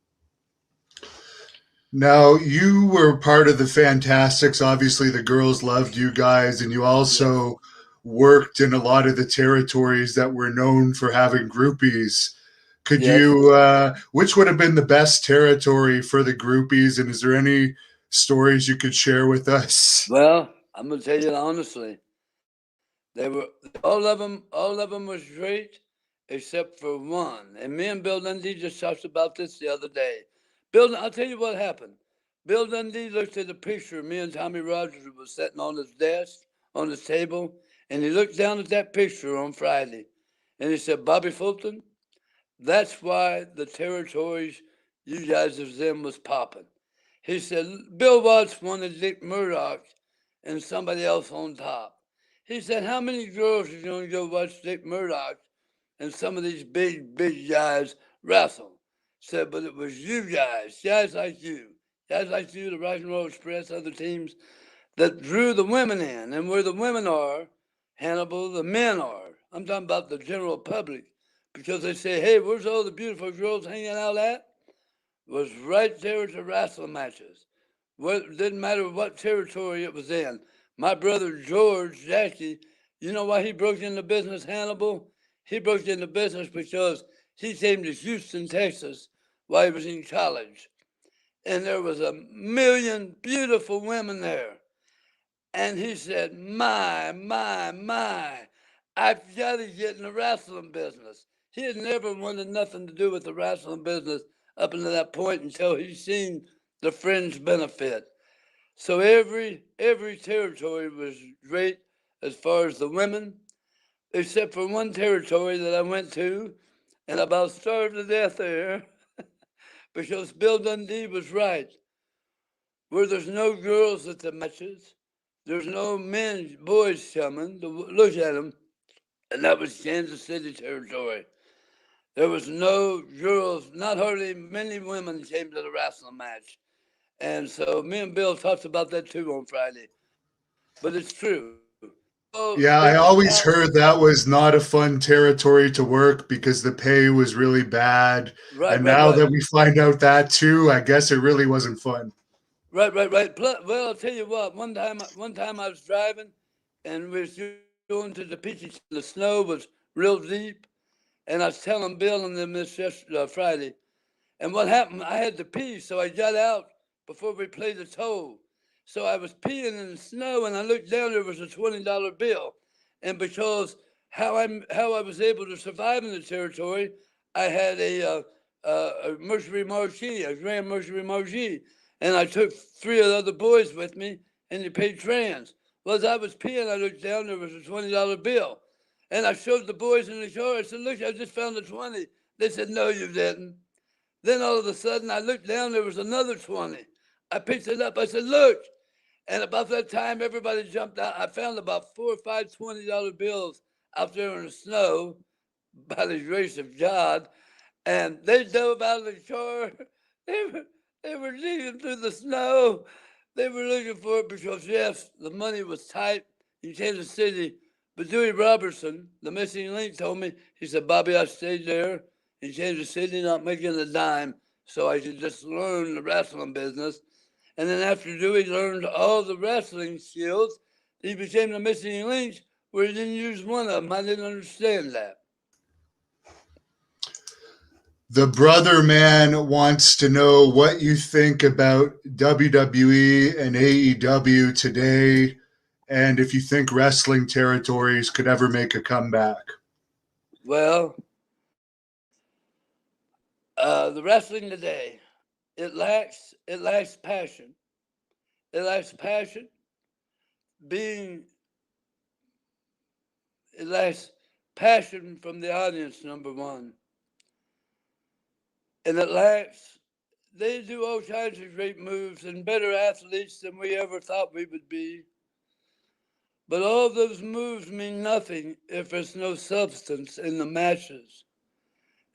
Now, you were part of the Fantastics. Obviously, the girls loved you guys, and you also worked in a lot of the territories that were known for having groupies. Could you, which would have been the best territory for the groupies, and is there any stories you could share with us? Well, I'm gonna tell you honestly, they were all of them was great, except for one. And me and Bill Dundee just talked about this the other day. I'll tell you what happened. Bill Dundee looked at a picture of me and Tommy Rogers was sitting on his desk, on his table, and he looked down at that picture on Friday, and he said, "Bobby Fulton, that's why the territories you guys was in was popping." He said, "Bill Watts wanted Dick Murdoch and somebody else on top." He said, "How many girls are going to go watch Dick Murdoch and some of these big guys wrestle?" Said, "But it was you guys like you, the Rock and Roll Express, other teams that drew the women in. And where the women are, Hannibal, the men are. I'm talking about the general public, because they say, hey, where's all the beautiful girls hanging out at? Was right there at the wrestling matches. It didn't matter what territory it was in. My brother George Jackie, you know why he broke into business, Hannibal? He broke into business because he came to Houston, Texas, while he was in college. And there was 1 million beautiful women there. And he said, my, I've got to get in the wrestling business. He had never wanted nothing to do with the wrestling business up until that point until he seen the fringe benefit. So every territory was great as far as the women, except for one territory that I went to, and I about starved to death there because Bill Dundee was right. Where there's no girls at the matches, there's no men, boys coming to look at them, and that was Kansas City territory. There was no girls, not hardly many women came to the wrestling match. And so me and Bill talked about that too on Friday. But it's true. So Yeah, it I was always out. heard that was not a fun territory to work because the pay was really bad. Right, And right, now right. that we find out that too, I guess it really wasn't fun. Right. Well, I'll tell you what. One time I was driving, and we was going to the peachy. The snow was real deep, and I was telling Bill and them this Friday. And what happened? I had to pee, so I got out before we played the toll. So I was peeing in the snow, and I looked down. There was a $20 bill, and because how I was able to survive in the territory, I had a Mercury Marquis, a Grand Mercury Marquis, and I took three of the other boys with me, and they paid trans. Well, as I was peeing, I looked down. There was a $20 bill, and I showed the boys in the car. I said, "Look, I just found a 20." They said, "No, you didn't." Then all of a sudden, I looked down, there was another 20. I picked it up. I said, "Look." And about that time, everybody jumped out. I found about four or five $20 bills out there in the snow by the grace of God. And they dove out of the car. They were, they were digging through the snow. They were looking for it because, yes, the money was tight in Kansas City. But Dewey Robertson, the missing link, told me, he said, "Bobby, I stayed there in Kansas City, not making a dime, so I could just learn the wrestling business." And then after Dewey learned all the wrestling skills, he became the missing link where he didn't use one of them. I didn't understand that. The brother man wants to know what you think about WWE and AEW today, and if you think wrestling territories could ever make a comeback. Well, the wrestling today, it lacks passion. It lacks passion. Being it lacks passion from the audience. Number one, and it lacks. They do all kinds of great moves and better athletes than we ever thought we would be. But all those moves mean nothing if there's no substance in the matches,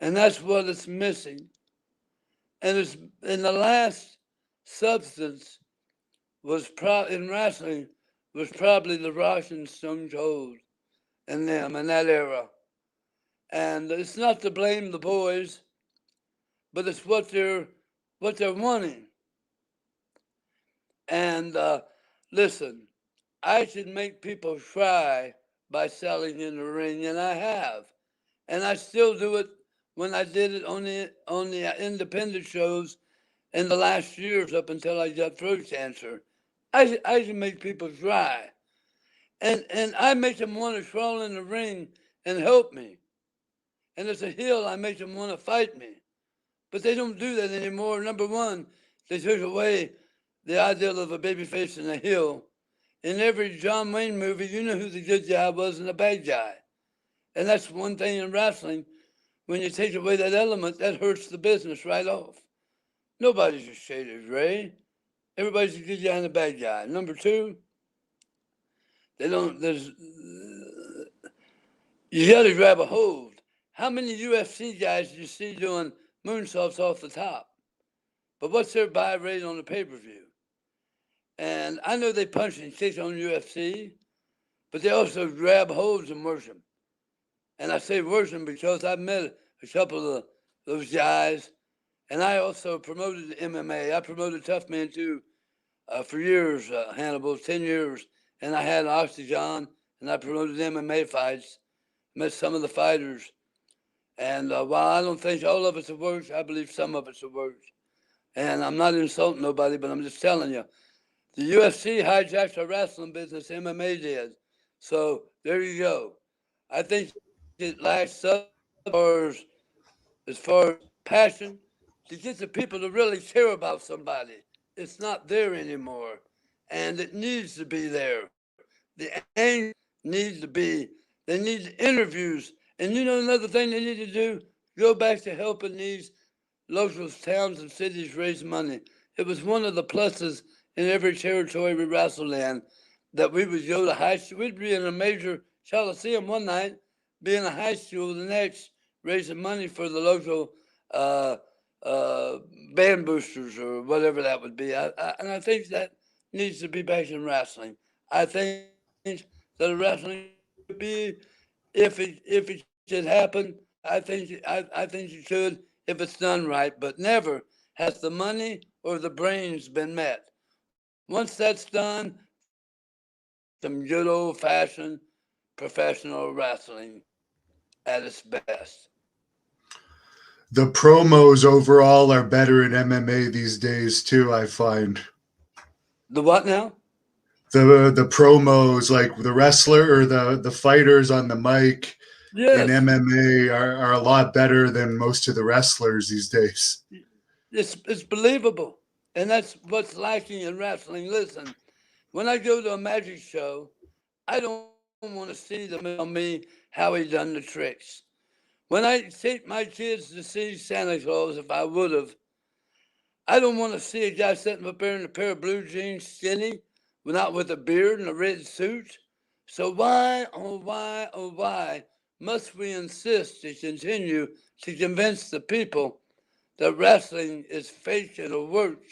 and that's what it's missing. And it's in the last substance in wrestling was probably the Rock and Stone Cold and them in that era. And it's not to blame the boys, but it's what they're wanting. And listen, I should make people cry by selling in the ring, and I have, and I still do it when I did it on the independent shows in the last years up until I got throat cancer. I can make people cry. And I make them want to crawl in the ring and help me. And as a heel, I make them want to fight me. But they don't do that anymore. Number one, they took away the ideal of a babyface and a heel. In every John Wayne movie, you know who the good guy was and the bad guy. And that's one thing in wrestling. When you take away that element, that hurts the business right off. Nobody's a shade of gray. Everybody's a good guy and a bad guy. Number two, they don't. You got to grab a hold. How many UFC guys do you see doing moonsaults off the top? But what's their buy rate on the pay-per-view? And I know they punch and kick on UFC, but they also grab holds and worship. And I say worship because I've met a couple of those guys, and I also promoted MMA. I promoted Tough Man too for years, Hannibal, 10 years, and I had an Octagon, and I promoted MMA fights, met some of the fighters. And while I don't think all of it's a work, I believe some of it's a work. And I'm not insulting nobody, but I'm just telling you, the UFC hijacked the wrestling business, MMA did. So there you go. I think it lacks as far as passion to get the people to really care about somebody. It's not there anymore, and it needs to be there. The aim needs to be. They need interviews, and you know another thing they need to do: go back to helping these local towns and cities raise money. It was one of the pluses in every territory we wrestled in that we would go to high school. We'd be in a major coliseum one night, be in a high school the next, raising money for the local uh, uh, band boosters or whatever that would be. And I think that needs to be back in wrestling. I think that wrestling should be, if it should happen, I think it should if it's done right, but never has the money or the brains been met. Once that's done, some good old fashioned professional wrestling at its best. The promos overall are better in MMA these days too, I find. The what now? The promos, like the wrestler or the fighters on the mic in Yes, MMA are a lot better than most of the wrestlers these days. it's believable. And that's what's lacking in wrestling. Listen, when I go to a magic show, I don't want to see them tell me how he done the tricks. When I take my kids to see Santa Claus, if I would have, I don't want to see a guy sitting up there in a pair of blue jeans, skinny, not with a beard and a red suit. So why must we insist to continue to convince the people that wrestling is fake and a work,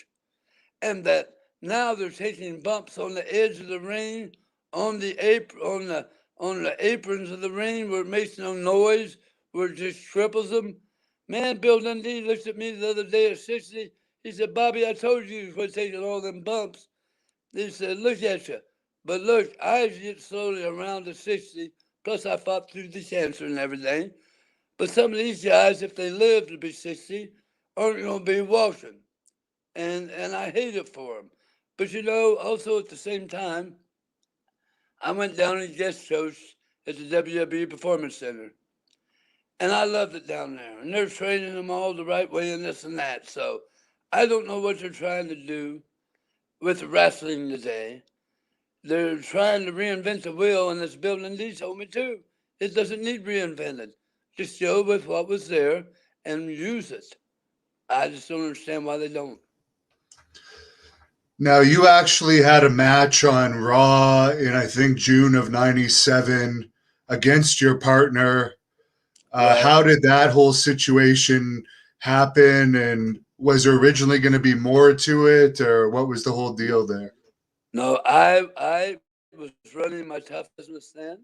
and that now they're taking bumps on the edge of the ring, on the aprons of the ring where it makes no noise, where it just cripples them. Man, Bill Dundee looked at me the other day at 60. He said, Bobby, I told you quit taking all them bumps. He said, look at you. But look, I get slowly around to 60, plus I fought through the cancer and everything. But some of these guys, if they live to be 60, aren't going to be walking. And I hate it for them. But you know, also at the same time, I went down and guest coached at the WWE Performance Center. And I loved it down there. And they're training them all the right way and this and that. So I don't know what they're trying to do with wrestling today. They're trying to reinvent the wheel, and this building D told me too. It doesn't need reinvented. Just go with what was there and use it. I just don't understand why they don't. Now, you actually had a match on Raw in, I think, June of '97 against your partner. Right. How did that whole situation happen? And was there originally going to be more to it, or what was the whole deal there? No, I was running my tough business then.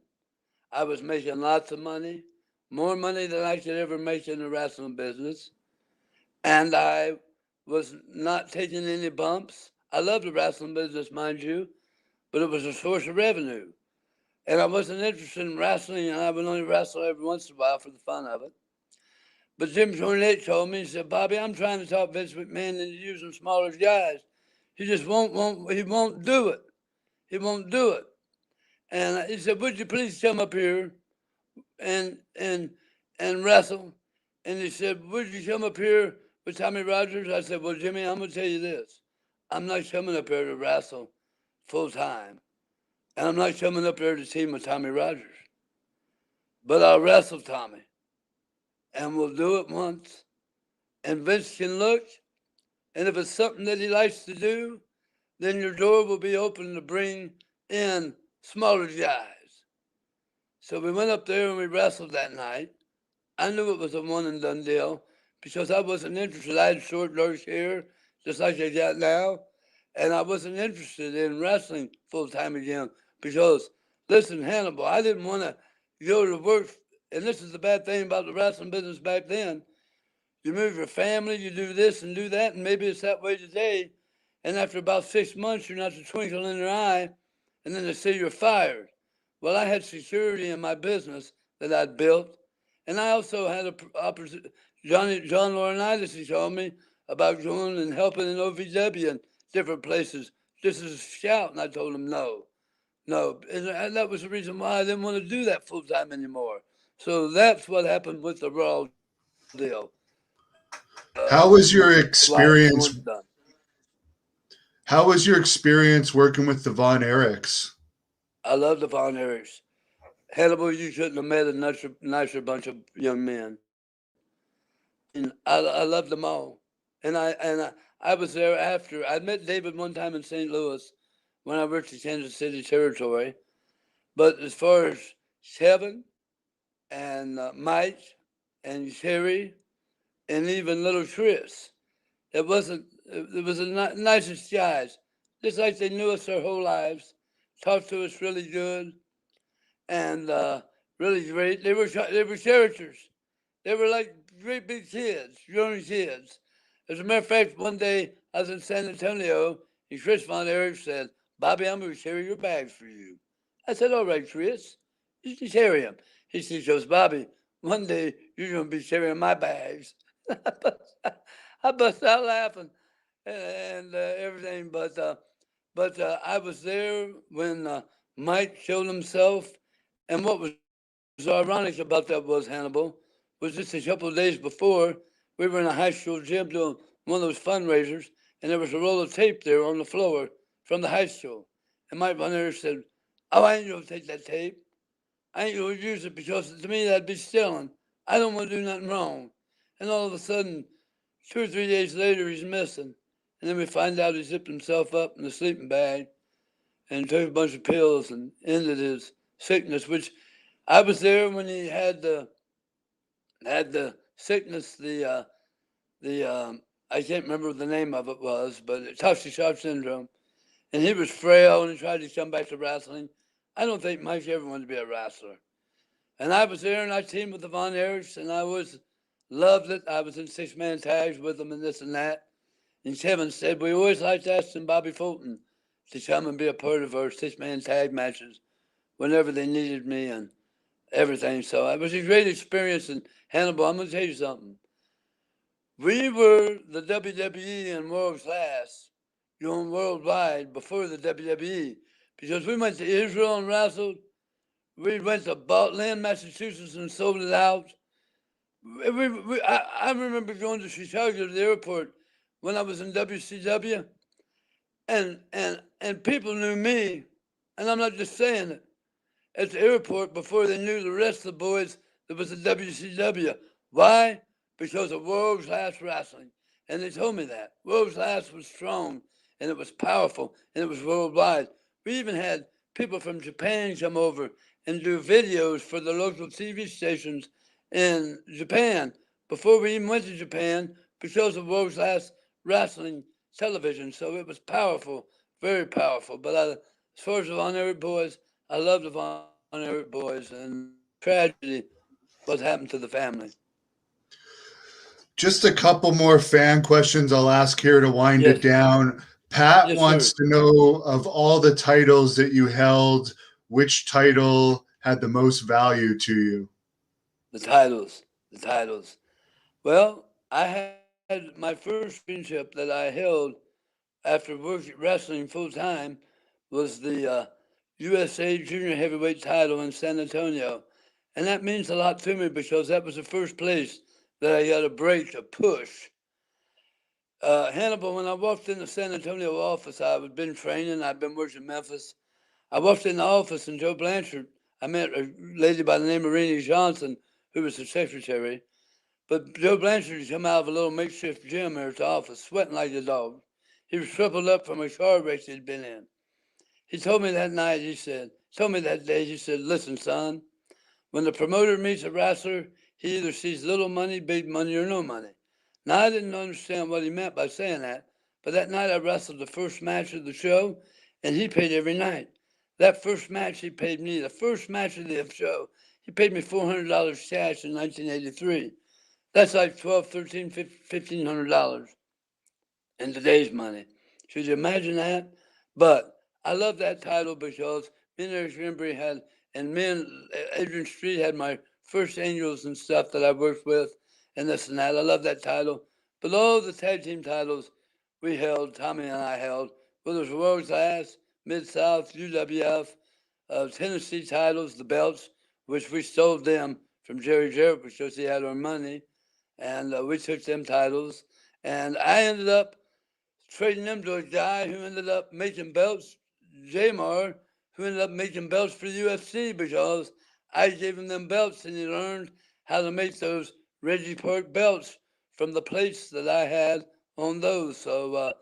I was making lots of money, more money than I could ever make in the wrestling business. And I was not taking any bumps. I love the wrestling business, mind you, but it was a source of revenue. And I wasn't interested in wrestling, and I would only wrestle every once in a while for the fun of it. But Jim Cornette told me, he said, Bobby, I'm trying to talk Vince McMahon into using smaller guys. He just he won't do it. He won't do it. And he said, would you please come up here and and and wrestle? And he said, would you come up here with Tommy Rogers? I said, well, Jimmy, I'm going to tell you this. I'm not coming up here to wrestle full time. And I'm not coming up there to team with Tommy Rogers. But I'll wrestle Tommy. And we'll do it once. And Vince can look. And if it's something that he likes to do, then your door will be open to bring in smaller guys. So we went up there and we wrestled that night. I knew it was a one and done deal because I wasn't interested. I had short, dark hair, just like I got now. And I wasn't interested in wrestling full time again because, listen, Hannibal, I didn't want to go to work. And this is the bad thing about the wrestling business back then. You move your family, you do this and do that, and maybe it's that way today. And after about 6 months, you're not the twinkle in their eye, and then they say you're fired. Well, I had security in my business that I'd built, and I also had John Laurinaitis, he told me about going and helping in OVW and different places just as a scout, and I told him no. No, and that was the reason why I didn't want to do that full time anymore. So that's what happened with the Raw deal. How was your Why I experience? wanted it done. How was your experience working with the Von Erichs? I love the Von Erichs. Hannibal, you couldn't have met a nicer bunch of young men. I mean, I loved them all, and I was there after. I met David one time in St. Louis when I worked the Kansas City territory. But as far as Kevin and Mike and Sherry and even little Chris, it wasn't. It was the nicest guys, just like they knew us their whole lives, talked to us really good, and really great. They were characters. They were like great big kids, grown kids. As a matter of fact, one day I was in San Antonio, and Chris Von Erich said, "Bobby, I'm going to carry your bags for you." I said, "All right, Chris, you can carry them." He goes, "Bobby, one day you're going to be carrying my bags." I bust out laughing and everything, but I was there when Mike killed himself, and what was ironic about that was Hannibal was just a couple of days before we were in a high school gym doing one of those fundraisers, and there was a roll of tape there on the floor from the high school, and Mike Von Erich said, "Oh, I ain't gonna take that tape. I ain't gonna use it because to me that'd be stealing. I don't want to do nothing wrong." And all of a sudden, 2 or 3 days later, he's missing. And then we find out he zipped himself up in a sleeping bag and took a bunch of pills and ended his sickness, which I was there when he had the sickness, I can't remember what the name of it was, but toxic shock syndrome. And he was frail and he tried to come back to wrestling. I don't think Mike ever wanted to be a wrestler. And I was there and I teamed with the Von Erichs and I always loved it. I was in 6-man tags with them and this and that. And Kevin said, we always liked asking Bobby Fulton to come and be a part of our 6-man tag matches whenever they needed me and everything. So it was a great experience. And Hannibal, I'm going to tell you something. We were the WWE in world class, going worldwide before the WWE, because we went to Israel and wrestled. We went to Lynn, Massachusetts, and sold it out. I remember going to Chicago to the airport when I was in WCW, and people knew me, and I'm not just saying it, at the airport before they knew the rest of the boys that was at WCW. Why? Because of world class wrestling. And they told me that. World class was strong and it was powerful and it was worldwide. We even had people from Japan come over and do videos for the local TV stations in Japan before we even went to Japan because of world class wrestling television. So it was powerful, very powerful. But as far as the Von Erich boys, I love the Von Erich boys, and tragedy what happened to the family. Just a couple more fan questions I'll ask here to wind Yes. it down. Pat Yes, wants sir. to know, of all the titles that you held, which title had the most value to you? The titles. The titles. Well, I had my first championship that I held after wrestling full time was the USA Junior Heavyweight title in San Antonio. And that means a lot to me because that was the first place that I got a break, a push. Hannibal, when I walked in the San Antonio office, I had been training, I'd been working in Memphis. I walked in the office and Joe Blanchard, I met a lady by the name of Renee Johnson, who was the secretary. But Joe Blanchard had come out of a little makeshift gym there at the office, sweating like a dog. He was crippled up from a car wreck he'd been in. He told me that night, told me that day, he said, listen, son, when the promoter meets a wrestler, he either sees little money, big money, or no money. Now, I didn't understand what he meant by saying that, but that night I wrestled the first match of the show, and he paid every night. That first match he paid me, the first match of the show, he paid me $400 cash in 1983. That's like $1,200, $1,300, $1,500 in today's money. Should you imagine that? But I love that title because me and Eric Embry had, and me and Adrian Street had my first angels and stuff that I worked with, and this and that. I love that title. But all the tag team titles we held, Tommy and I held, whether it was World Class, Mid South, UWF, Tennessee titles, the belts, which we stole them from Jerry Jarrett because he had our money, and we took them titles. And I ended up trading them to a guy who ended up making belts, Jamar, who ended up making belts for UFC because I gave him them belts and he learned how to make those Reggie Park belts from the plates that I had on those. So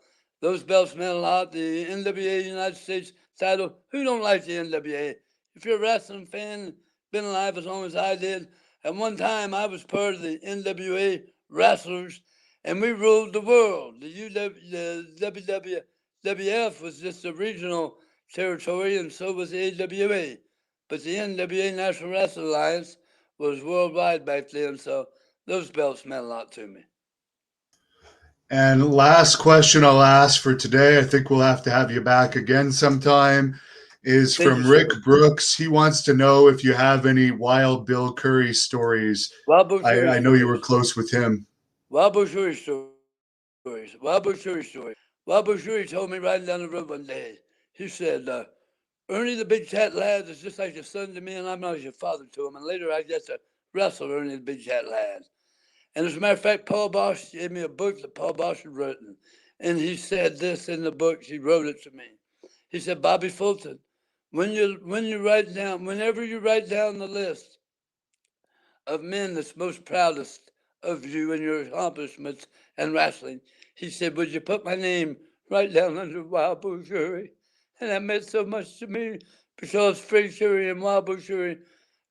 those belts meant a lot. The NWA United States title, who don't like the NWA? If you're a wrestling fan, been alive as long as I did, at one time I was part of the NWA wrestlers and we ruled the world. The WWF was just a regional territory, and so was the AWA. But the NWA National Wrestling Alliance was worldwide back then, so those belts meant a lot to me. And last question I'll ask for today, I think we'll have to have you back again sometime, is from Rick Brooks. He wants to know if you have any Wild Bill Curry stories. I know you were close with him. Wild Bill Curry stories. Wild Bill Curry story. Wild Bill Curry told me riding down the road one day, he said, Ernie the Big Cat Lad is just like a son to me, and I'm like a father to him. And later I get to wrestle Ernie the Big Cat Lad. And as a matter of fact, Paul Bosch gave me a book that Paul Bosch had written. And he said this in the book, he wrote it to me. He said, Bobby Fulton, whenever you write down the list of men that's most proudest of you and your accomplishments in wrestling, he said, would you put my name right down under Wild Bill Curry? And that meant so much to me because Fred Curry and Wild Bill Curry,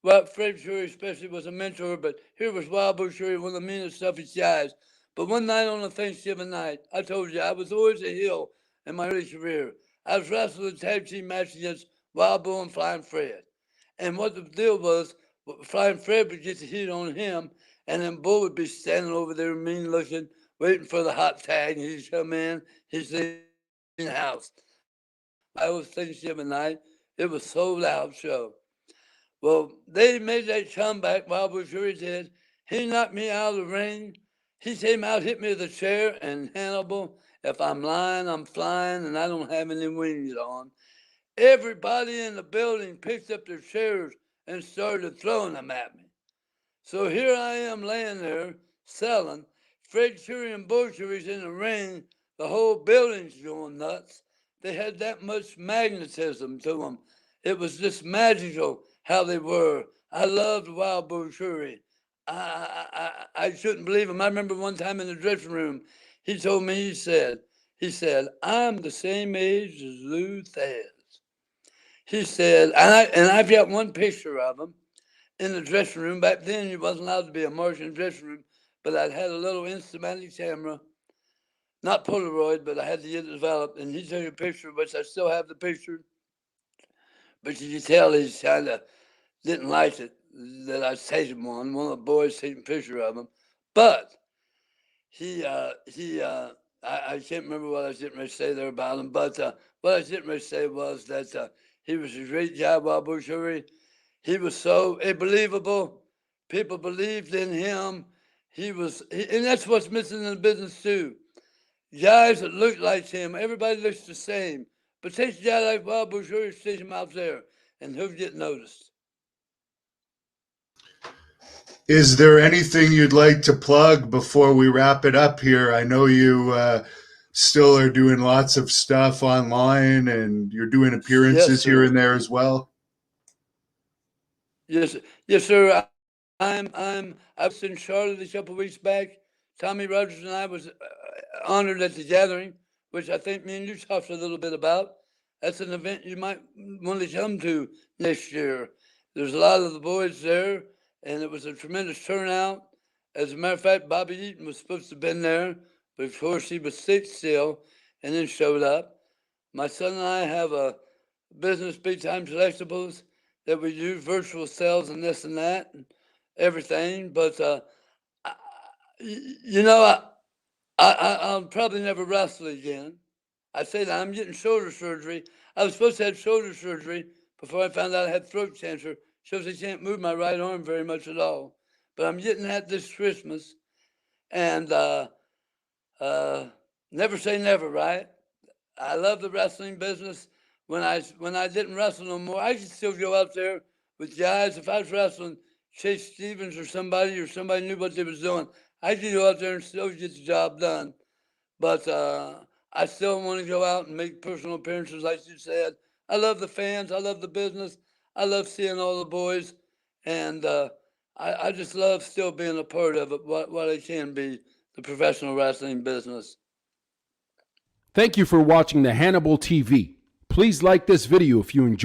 well, Fred Curry especially was a mentor, but here was Wild Bill Curry, one of the meanest, toughest guys. But one night on a Thanksgiving night, I told you, I was always a heel in my early career. I was wrestling a tag team match against Wild Bill and Flying Fred. And what the deal was, Flying Fred would get the heat on him, and then Bull would be standing over there mean looking, waiting for the hot tag, and he'd come in, he's in the house. I was Thanksgiving night. It was sold out show. Well, they made that comeback. Wild Bill Curry did. He knocked me out of the ring. He came out, hit me with a chair, and Hannibal, if I'm lying, I'm flying, and I don't have any wings on. Everybody in the building picked up their chairs and started throwing them at me. So here I am laying there selling. Fred Curry and Bull Curry's in the ring. The whole building's going nuts. They had that much magnetism to them. It was just magical how they were. I loved Wild Bill Curry. I shouldn't believe him. I remember one time in the dressing room, he told me, he said, I'm the same age as Lou Thesz. He said, and I've got one picture of him in the dressing room. Back then, you wasn't allowed to be a marshal in the dressing room, but I'd had a little Instamatic camera, not Polaroid, but I had to get it developed. And he took a picture, which I still have the picture. But you could tell he kind of didn't like it that I taken one. One of the boys taking a picture of him. But I can't remember what I was getting ready to say there about him. But what I was getting ready to say was that he was a great guy, Wild Bill Curry. He was so believable. People believed in him. And that's what's missing in the business too. Guys that look like him, everybody looks the same. But take a guy like Wild Bill Curry, stick him out there, and he'll get noticed. Is there anything you'd like to plug before we wrap it up here? I know you still are doing lots of stuff online, and you're doing appearances here and there as well. Yes, sir. I was in Charlotte a couple of weeks back. Tommy Rogers and I was honored at the gathering, which I think me and you talked a little bit about. That's an event you might want to come to next year. There's a lot of the boys there, and it was a tremendous turnout. As a matter of fact, Bobby Eaton was supposed to have been there, but of course he was sick still, and then showed up. My son and I have a business, Big Time Collectibles, that we do virtual sales and this and that and everything. But I'll probably never wrestle again. I say that I'm getting shoulder surgery. I was supposed to have shoulder surgery before I found out I had throat cancer. Shows I can't move my right arm very much at all. But I'm getting that this Christmas. And never say never, right? I love the wrestling business. when I didn't wrestle no more, I could still go out there with guys. If I was wrestling Chase Stevens or somebody knew what they was doing, I could go out there and still get the job done. But I still want to go out and make personal appearances, like you said. I love the fans. I love the business. I love seeing all the boys, and I just love still being a part of it, what it can be, the professional wrestling business. Thank you for watching the Hannibal TV. Please like this video if you enjoyed.